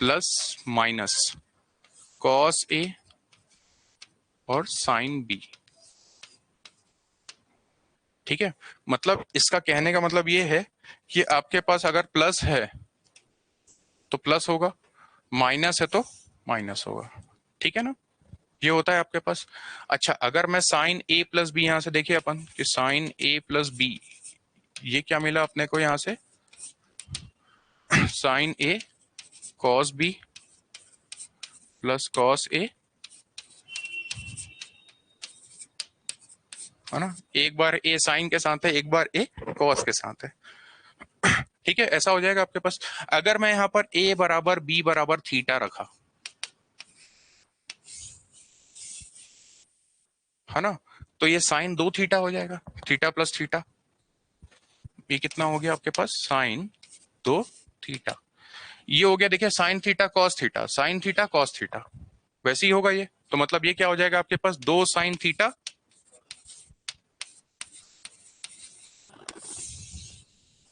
plus minus cos A और साइन बी। ठीक है, मतलब इसका कहने का मतलब ये है कि आपके पास अगर प्लस है तो प्लस होगा, माइनस है तो माइनस होगा। ठीक है ना, ये होता है आपके पास। अच्छा, अगर मैं साइन ए प्लस बी, यहां से देखिए अपन कि साइन ए प्लस बी, ये क्या मिला अपने को यहां से, sign A cos B plus cos A, है ना। एक बार ए साइन के साथ है, एक बार ए कॉस के साथ है। ठीक है, ऐसा हो जाएगा आपके पास। अगर मैं यहां पर ए बराबर बी बराबर थीटा रखा, है ना, तो ये साइन 2 थीटा हो जाएगा, थीटा प्लस थीटा। ये कितना हो गया आपके पास, साइन 2 थीटा। ये हो गया, देखिए sine theta cos theta, sine theta cos theta, वैसे ही होगा ये। तो मतलब ये क्या हो जाएगा आपके पास, 2 साइन थीटा,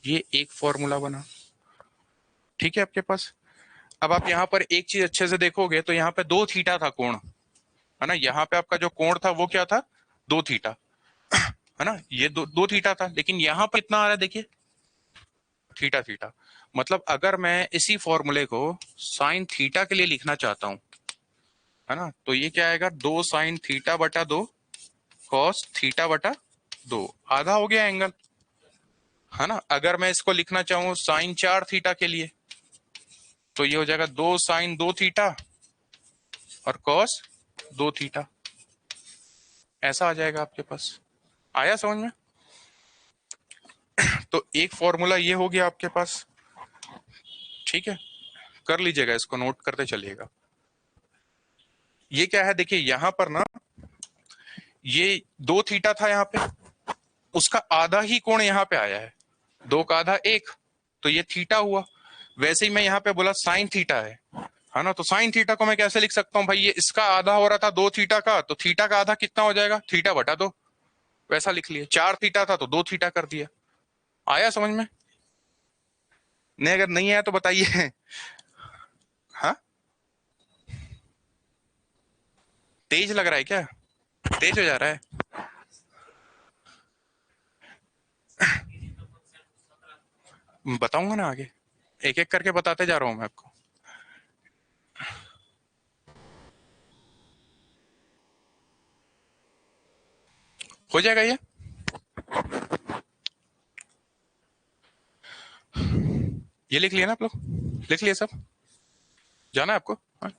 ये एक फॉर्मूला बना। ठीक है आपके पास। अब आप यहाँ पर एक चीज अच्छे से देखोगे तो यहाँ पे 2 थीटा था कोण, है ना। यहाँ पे आपका जो कोण था वो क्या था, 2 थीटा, है ना। ये 2 थीटा था, लेकिन यहाँ पर कितना आ रहा है देखिए, थीटा थीटा। मतलब अगर मैं इसी फॉर्मूले को साइन थीटा के लिए लिखना चाहता हूं, है ना, तो ये क्या आएगा, 2 साइन थीटा बटा 2 कॉस थीटा बटा 2, आधा हो गया एंगल, है ना। अगर मैं इसको लिखना चाहूं साइन 4 थीटा के लिए, तो ये हो जाएगा 2 साइन 2 थीटा और कॉस 2 थीटा, ऐसा आ जाएगा आपके पास। आया समझ में। तो एक फॉर्मूला ये हो गया आपके पास। ठीक है, कर लीजिएगा, इसको नोट करते चलिएगा। ये क्या है देखिए, यहां पर ना ये 2 थीटा था यहाँ पे, उसका आधा ही कोण यहाँ पे आया है, 2 का आधा 1, तो ये थीटा हुआ। वैसे ही मैं यहाँ पे बोला साइन थीटा है ना, तो साइन थीटा को मैं कैसे लिख सकता हूँ भाई, ये इसका आधा हो रहा था 2 थीटा का, तो थीटा का आधा कितना हो जाएगा, थीटा बटा 2, वैसा लिख लिया। 4 थीटा था तो 2 थीटा कर दिया। आया समझ में। नहीं, अगर नहीं आया तो बताइए। हाँ, तेज लग रहा है क्या, तेज हो जा रहा है। बताऊंगा ना आगे, एक एक करके बताते जा रहा हूं मैं आपको। हो जाएगा ये लिख लिया ना आप लोग, लिख लिया सब, जाना है आपको। हाँ,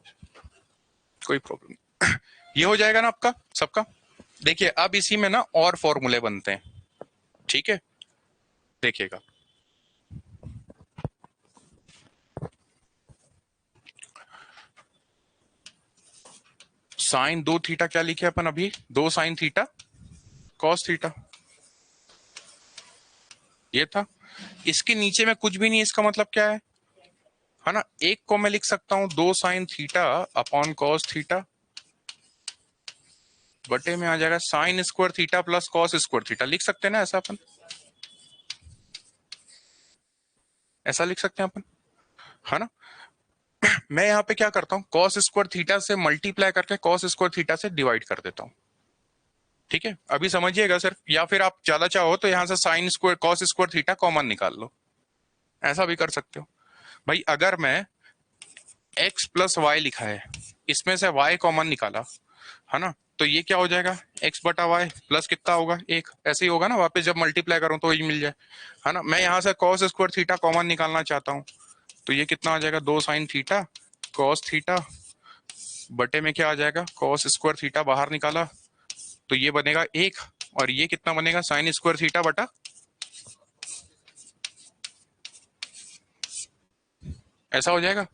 कोई प्रॉब्लम नहीं। ये हो जाएगा ना आपका सबका। देखिए अब इसी में ना और फॉर्मूले बनते हैं। ठीक है, देखिएगा, साइन 2 थीटा क्या लिखे अपन अभी, 2 साइन थीटा कॉस थीटा, ये था। इसके नीचे में कुछ भी नहीं, इसका मतलब क्या है ना, एक को मैं लिख सकता हूं 2 sine theta upon cos theta, बटे में आ जाएगा sign square theta plus cos square theta. लिख सकते हैं ना ऐसा अपन, ऐसा लिख सकते हैं अपन, है ना। मैं यहाँ पे क्या करता हूँ, कॉस स्क्वायर थीटा से मल्टीप्लाई करके कॉस स्क्वायर थीटा से डिवाइड कर देता हूँ। ठीक है, अभी समझिएगा सिर्फ, या फिर आप ज्यादा चाहो तो यहाँ से sine square cos square theta common निकाल लो, ऐसा भी कर सकते हो। भाई अगर मैं x प्लस वाई लिखा है, इसमें से y कॉमन निकाला, है ना, तो ये क्या हो जाएगा, x बटा वाई प्लस कितना होगा, एक, ऐसे ही होगा ना, वापस जब मल्टीप्लाई करूं तो ये मिल जाए, है ना। मैं यहाँ से कॉस स्क्वायर थीटा कॉमन निकालना चाहता हूँ, तो ये कितना आ जाएगा, 2 साइन थीटा कॉस थीटा, बटे में क्या आ जाएगा, कॉस स्क्वायर थीटा बाहर निकाला तो ये बनेगा 1, और ये कितना बनेगा, साइन स्क्वायर थीटा बटा, ऐसा हो जाएगा।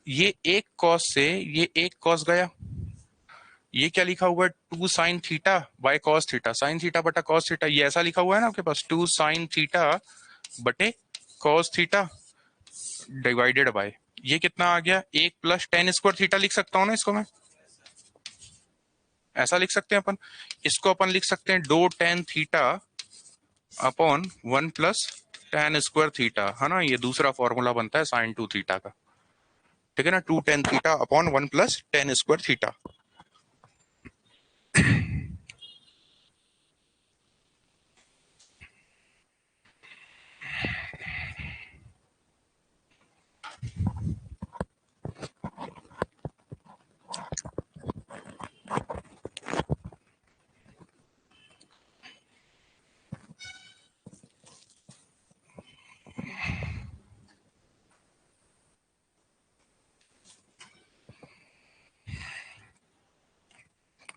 ये एक कॉस से ये एक कॉस गया, ये क्या लिखा हुआ है, 2 sine theta by cos theta, sine theta बटा कॉस थीटा, ये ऐसा लिखा हुआ है ना आपके पास, 2 साइन थीटा बटे कॉस थीटा डिवाइडेड बाय, ये कितना आ गया, 1 प्लस टेन स्क्वायर थीटा लिख सकता हूँ ना इसको मैं, ऐसा लिख सकते हैं अपन। इसको अपन लिख सकते हैं 2 tan theta upon 1 plus ten square theta, है ना, ये दूसरा फॉर्मूला बनता है साइन 2 थीटा का। ठीक है ना, 2 tan theta upon 1 plus ten square theta.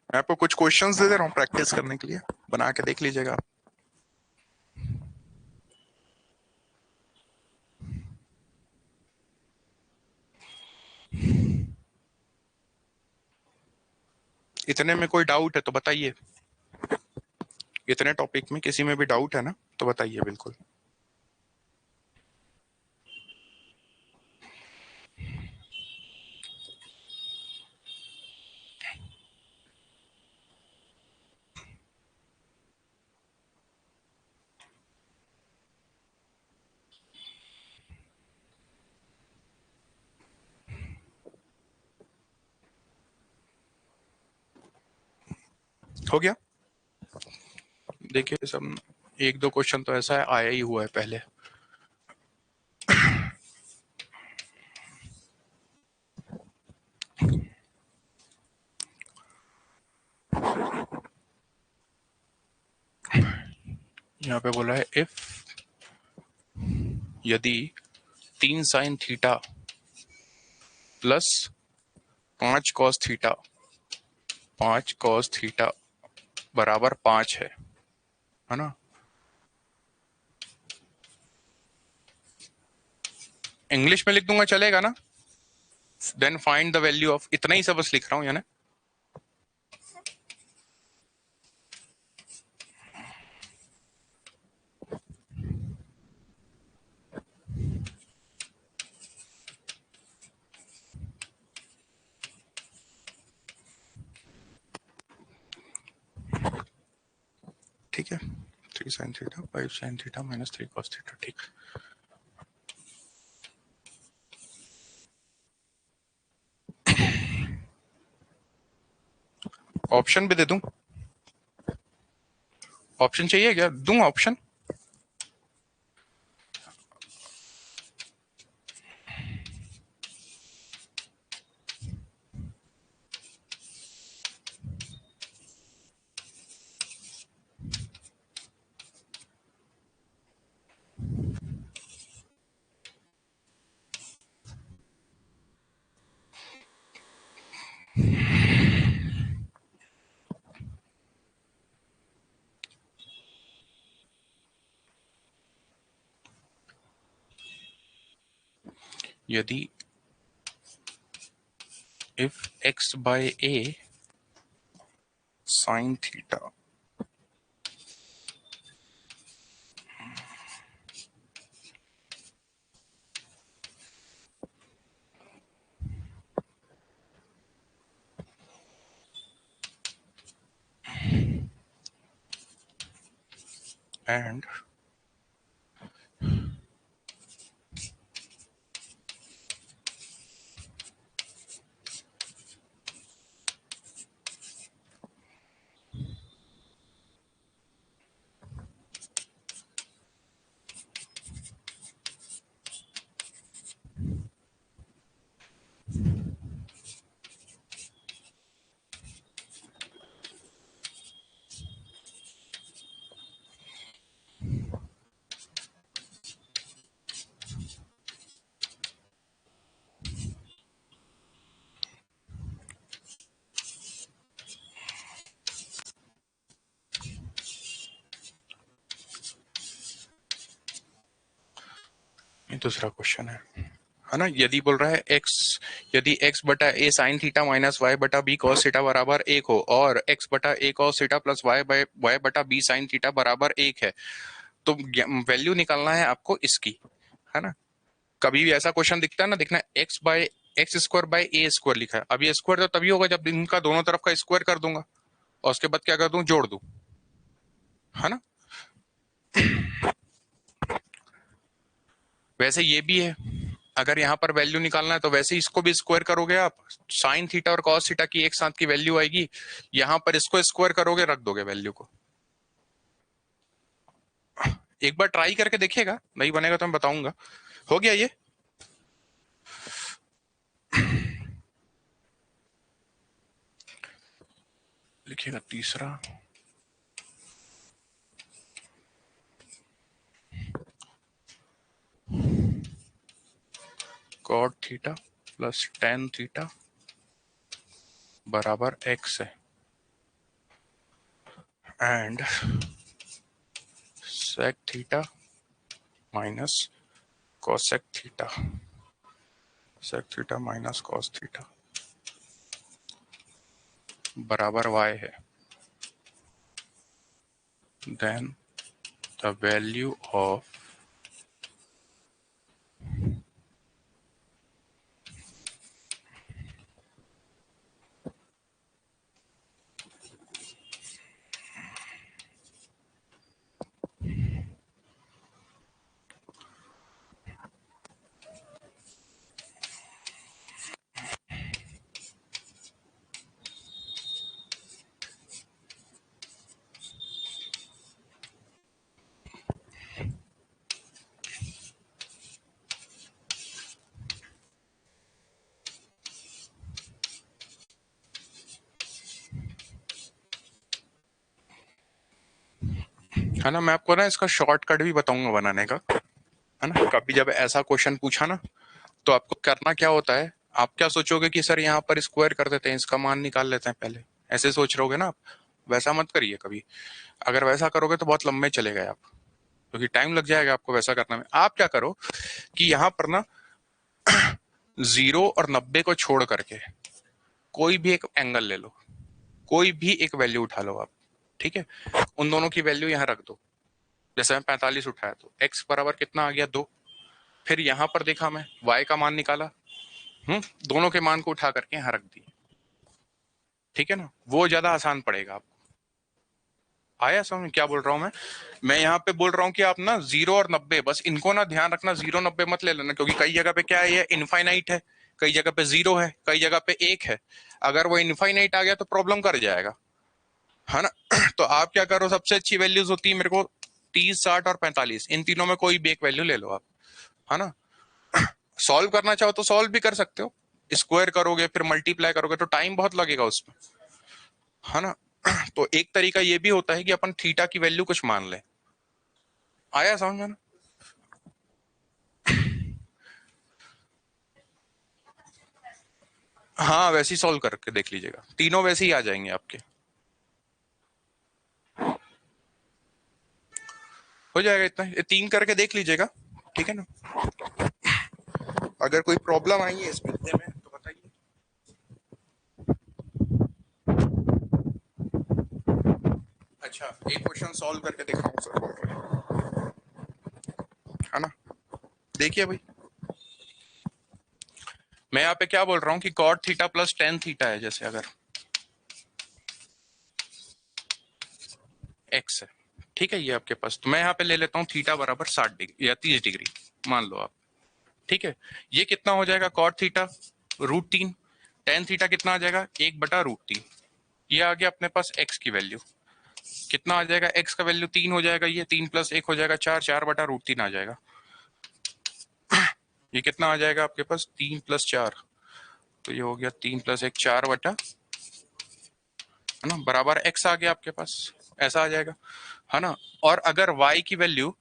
मैं आपको कुछ क्वेश्चंस दे दे रहा हूँ प्रैक्टिस करने के लिए, बना के देख लीजिएगा आप। इतने में कोई डाउट है तो बताइए, इतने टॉपिक में किसी में भी डाउट है ना तो बताइए बिल्कुल। हो गया, देखिए सब, एक दो क्वेश्चन तो ऐसा है आया ही हुआ है पहले। यहाँ पे बोला है इफ, यदि 3 sine theta plus 5 cos theta, 5 cos theta बराबर 5 है ना। इंग्लिश में लिख दूंगा चलेगा ना, then find the value of, इतना ही सब बस लिख रहा हूँ यानी। ठीक है, 3 sine theta 5 sine theta minus 3 cos theta, ठीक। ऑप्शन भी दे दूं, ऑप्शन चाहिए क्या, दूं ऑप्शन। यदि if x by a sin theta and ये दूसरा क्वेश्चन है ना। यदि बोल रहा है x, यदि x बटा a sine theta minus y बटा b कॉस थीटा बराबर 1 हो और x बटा a cos theta plus y बटा b साइन थीटा बराबर 1 है, तो वैल्यू निकालना है आपको इसकी, है ना। कभी भी ऐसा क्वेश्चन दिखता है ना, देखना x by x square by A square लिखा है। अब ये स्क्वायर तो तभी होगा जब इनका दोनों तरफ का स्क्वायर कर दूंगा और उसके बाद क्या कर दूं, जोड़ दूं, है ना। वैसे ये भी है, अगर यहाँ पर वैल्यू निकालना है तो वैसे इसको भी स्क्वायर करोगे आप, साइन थीटा और कॉस थीटा की एक साथ की वैल्यू आएगी, यहाँ पर इसको स्क्वायर करोगे, रख दोगे वैल्यू को। एक बार ट्राई करके देखिएगा, नहीं बनेगा तो मैं बताऊंगा। हो गया ये। लिखिएगा तीसरा, cot theta plus tan theta बराबर एक्स है and sec theta minus cosec theta, sec theta minus cos theta बराबर y है। देन द वैल्यू ऑफ है ना, मैं आपको ना इसका शॉर्टकट भी बताऊंगा बनाने का, है ना। कभी जब ऐसा क्वेश्चन पूछा ना, तो आपको करना क्या होता है, आप क्या सोचोगे कि सर यहाँ पर स्क्वायर कर देते हैं, इसका मान निकाल लेते हैं पहले, ऐसे सोच रहोगे ना आप। वैसा मत करिए कभी, अगर वैसा करोगे तो बहुत लंबे चले गए आप, क्योंकि टाइम लग जाएगा आपको वैसा करने में। आप क्या करो कि यहाँ पर ना 0 और 90 को छोड़ करके कोई भी एक एंगल ले लो, कोई भी एक वैल्यू उठा लो आप, ठीक है। उन दोनों की वैल्यू यहाँ रख दो। जैसे मैं 45 उठाया तो x बराबर कितना आ गया, 2। फिर यहां पर देखा मैं y का मान निकाला, दोनों के मान को उठा करके यहां रख दिए, ठीक है ना। वो ज्यादा आसान पड़ेगा आपको। आया समझ में क्या बोल रहा हूं मैं यहाँ पे बोल रहा हूँ कि आप ना 0 और 90, बस इनको ना ध्यान रखना, 0 90 मत ले लेना, क्योंकि कई जगह पे क्या है, ये इनफाइनाइट है, कई जगह पे 0 है, कई जगह पे 1 है। अगर वो इनफाइनाइट आ गया तो प्रॉब्लम कर जाएगा, है ना। तो आप क्या करो, सबसे अच्छी वैल्यूज होती है मेरे को 30, 60 और 45, इन तीनों में कोई भी एक वैल्यू ले लो आप, है ना। सॉल्व करना चाहो तो सॉल्व भी कर सकते हो, स्क्वायर करोगे फिर मल्टीप्लाई करोगे तो टाइम बहुत लगेगा उसमें, है ना। तो एक तरीका ये भी होता है कि अपन थीटा की वैल्यू कुछ मान लें। आया समझ में ना। हाँ वैसे ही सॉल्व करके देख लीजिएगा, तीनों वैसे ही आ जाएंगे आपके, हो जाएगा इतना, ये 3 करके देख लीजिएगा, ठीक है ना। अगर कोई प्रॉब्लम आई है इसमें तो बताइए। अच्छा एक क्वेश्चन सॉल्व करके दिखाऊं सर, बोल रहे हैं, है ना। देखिए भाई, मैं यहाँ पे क्या बोल रहा हूँ कि cot theta plus tan theta है, जैसे अगर एक्स है, ठीक है, ये आपके पास, तो मैं यहाँ पे ले लेता हूँ थीटा बराबर 60 डिग्री या 30 डिग्री मान लो आप। ठीक है, ये कितना हो जाएगा कॉट थीटा √3, टेन थीटा कितना आ जाएगा 1/√3। ये आ गया अपने पास एक्स की वैल्यू, कितना आ जाएगा एक्स का वैल्यू 3 हो जाएगा, ये 3 + 1 हो जाएगा 4, 4/√3 आ जाएगा। ये कितना आ जाएगा आपके पास 3 + 4, तो ये हो गया 3 + 1 4 बटा, है ना, बराबर एक्स आ गया आपके पास, ऐसा आ जाएगा, है ना। और अगर y की वैल्यू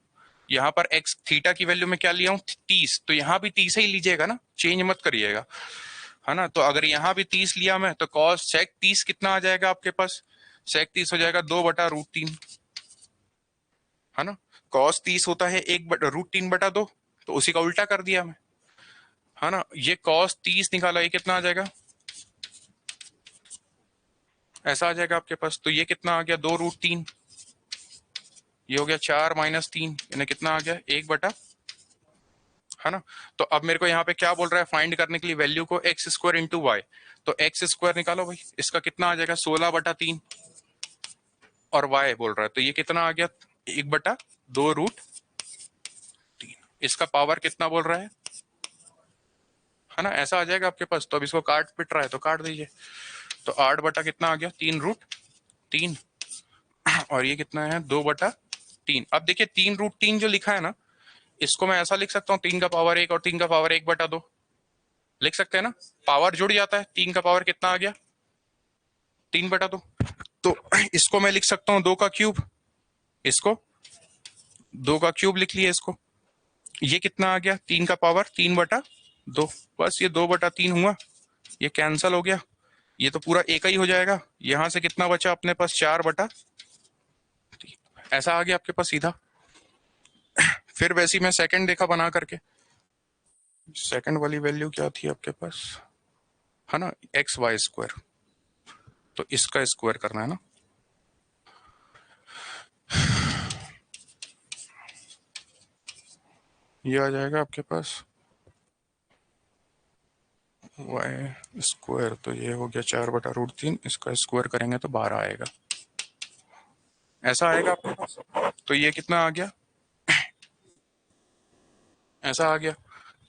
यहाँ पर x थीटा की वैल्यू में क्या लिया हूँ 30, तो यहाँ भी 30 ही लीजिएगा ना, चेंज मत करिएगा, है ना। तो अगर यहाँ भी 30 लिया मैं तो cos sec 30 कितना आ जाएगा आपके पास, sec 30 हो जाएगा 2/√3, है ना। cos 30 होता है 1/√3/2, तो उसी का उल्टा कर दिया मैं, है ना। ये cos 30 निकाला, ये कितना आ जाएगा, ऐसा आ जाएगा आपके पास। तो ये कितना आ गया 2√3, ये हो गया 4 - 3, यानी कितना आ गया 1 बटा, है ना। तो अब मेरे को यहाँ पे क्या बोल रहा है, फाइंड करने के लिए वैल्यू को x² × y, तो x² निकालो भाई, इसका कितना आ जाएगा 16/3, और y बोल रहा है तो ये कितना आ गया 1/2√3, इसका पावर कितना बोल रहा है ना, ऐसा आ जाएगा आपके पास। तो अब इसको काट पिट रहा है तो काट दीजिए, तो 8 बटा कितना आ गया 3√3, और ये कितना है 2/3। अब देखिए 3√3 जो लिखा है ना, इसको मैं ऐसा लिख सकता हूँ 3 का पावर 1 और 3 का पावर 1/2 लिख सकते हैं ना, पावर जुड़ जाता है। 3 का पावर कितना आ गया 3/2, तो इसको मैं लिख सकता हूँ 2 का क्यूब, इसको 2 का क्यूब लिख लिया इसको, ये कितना आ गया 3 का पावर 3/2, बस ये 2/3 हुआ, ये कैंसल हो गया, ये तो पूरा एक ही हो जाएगा। यहां से कितना बचा अपने पास 4/3, ऐसा आ गया आपके पास सीधा। फिर वैसी मैं सेकंड देखा बना करके, सेकंड वाली वैल्यू क्या थी आपके पास, है ना, XY², तो इसका स्क्वायर करना है ना, ये आ जाएगा आपके पास y², तो ये हो गया 4/√3, इसका स्क्वायर करेंगे तो 12 आएगा, ऐसा आएगा आपके पास। तो ये कितना आ गया, ऐसा आ गया,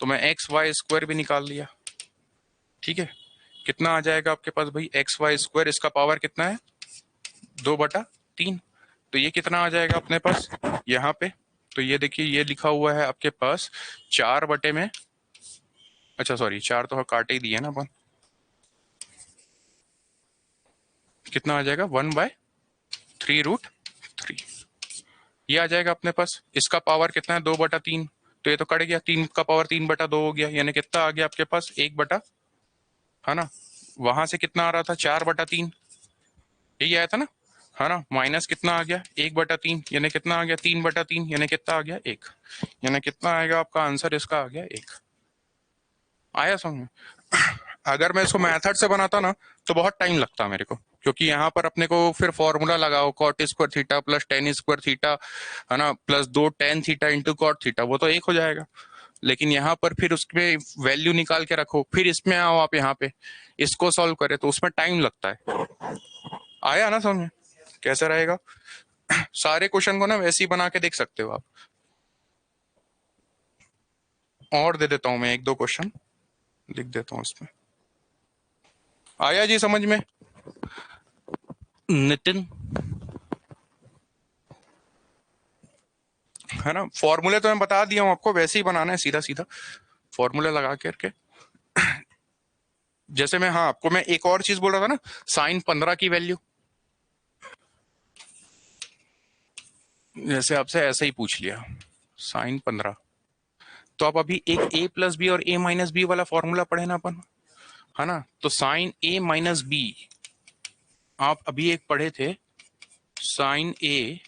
तो मैं XY² भी निकाल लिया। ठीक है, कितना आ जाएगा आपके पास भाई XY², इसका पावर कितना है 2/3, तो ये कितना आ जाएगा अपने पास यहाँ पे, तो ये देखिए ये लिखा हुआ है आपके पास 4/में, अच्छा सॉरी 4 तो काटे ही दिए ना अपन, कितना आ जाएगा 1/3√3, ये आ जाएगा अपने पास। इसका पावर कितना है 2/3, तो ये तो कट गया, 3 का पावर 3/2 हो गया, यानी कितना आ गया आपके पास 1/, है ना। वहां से कितना आ रहा था 4/3, यही आया था ना, है ना, माइनस कितना आ गया 1/3, यानी कितना आ गया 3/3, यानी कितना आ गया 1, यानी कितना आएगा आपका आंसर, इसका आ गया 1। आया समझ में। अगर मैं इसको मेथड से बनाता ना तो बहुत टाइम लगता मेरे को, क्योंकि यहाँ पर अपने को फिर फॉर्मूला लगाओ cot² थीटा + tan² थीटा, है ना, plus 2 tan theta × cot theta, वो तो एक हो जाएगा। लेकिन यहाँ पर फिर उसमें वैल्यू निकाल के रखो, फिर इसमें आओ आप यहाँ पे इसको सॉल्व करे, तो उसमें टाइम लगता है। आया ना समझ में कैसे रहेगा। सारे क्वेश्चन को ना वैसे ही बना के देख सकते हो आप। और दे देता हूं मैं 1-2 क्वेश्चन लिख देता हूं इसमें। आया जी समझ में नितिन, है ना। फॉर्मूले तो मैं बता दिया हूं आपको, वैसे ही बनाना है सीधा सीधा फॉर्मूला लगा करके। जैसे मैं, हाँ आपको मैं एक और चीज बोल रहा था ना, sin 15 की वैल्यू, जैसे आपसे ऐसे ही पूछ लिया sin 15, तो आप अभी एक a + b और a - b वाला फॉर्मूला पढ़े ना अपन, है ना। तो sin a - b आप अभी एक पढ़े थे, sin a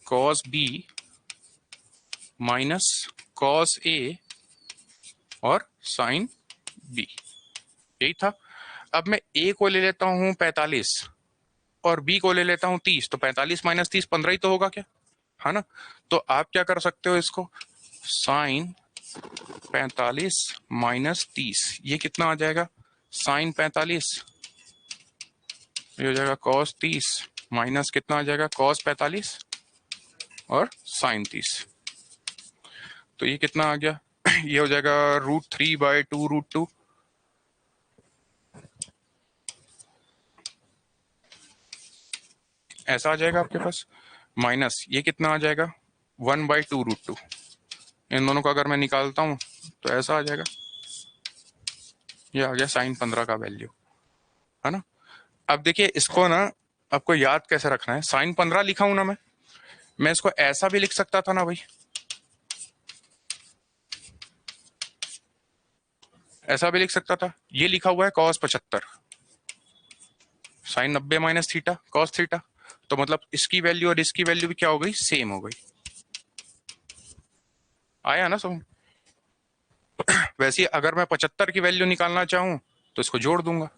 cos b minus cos a और sin b, यही था। अब मैं a को ले लेता हूं 45 और b को ले लेता हूं 30, तो 45 - 30 15 ही तो होगा क्या, है ना। तो आप क्या कर सकते हो इसको, sin 45 - 30, ये कितना आ जाएगा sin 45, ये हो जाएगा cos 30 माइनस कितना आ जाएगा, cos 45 और sin 30। तो ये कितना आ गया ये हो जाएगा √3/2√2। ऐसा आ जाएगा आपके पास। माइनस ये कितना आ जाएगा 1/2√2। इन दोनों का अगर मैं निकालता हूं तो ऐसा आ जाएगा, ये आ गया sin 15 का वैल्यू, है ना। अब देखिए इसको ना आपको याद कैसे रखना है। sin 15 लिखा हूं ना मैं इसको ऐसा भी लिख सकता था ना भाई, ऐसा भी लिख सकता था। ये लिखा हुआ है cos 75, sin 90 minus theta cos theta. तो मतलब इसकी वैल्यू और इसकी वैल्यू भी क्या हो गई, सेम हो गई। आया ना समझ। वैसे अगर मैं 75 की वैल्यू निकालना चाहूं तो इसको जोड़ दूंगा,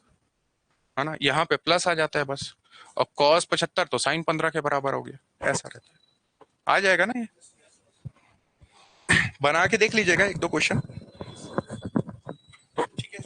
है ना, यहाँ पे प्लस आ जाता है बस। और cos 75 तो sin 15 के बराबर हो गया, ऐसा रहता है। आ जाएगा ना ये, बना के देख लीजिएगा एक दो क्वेश्चन। ठीक है।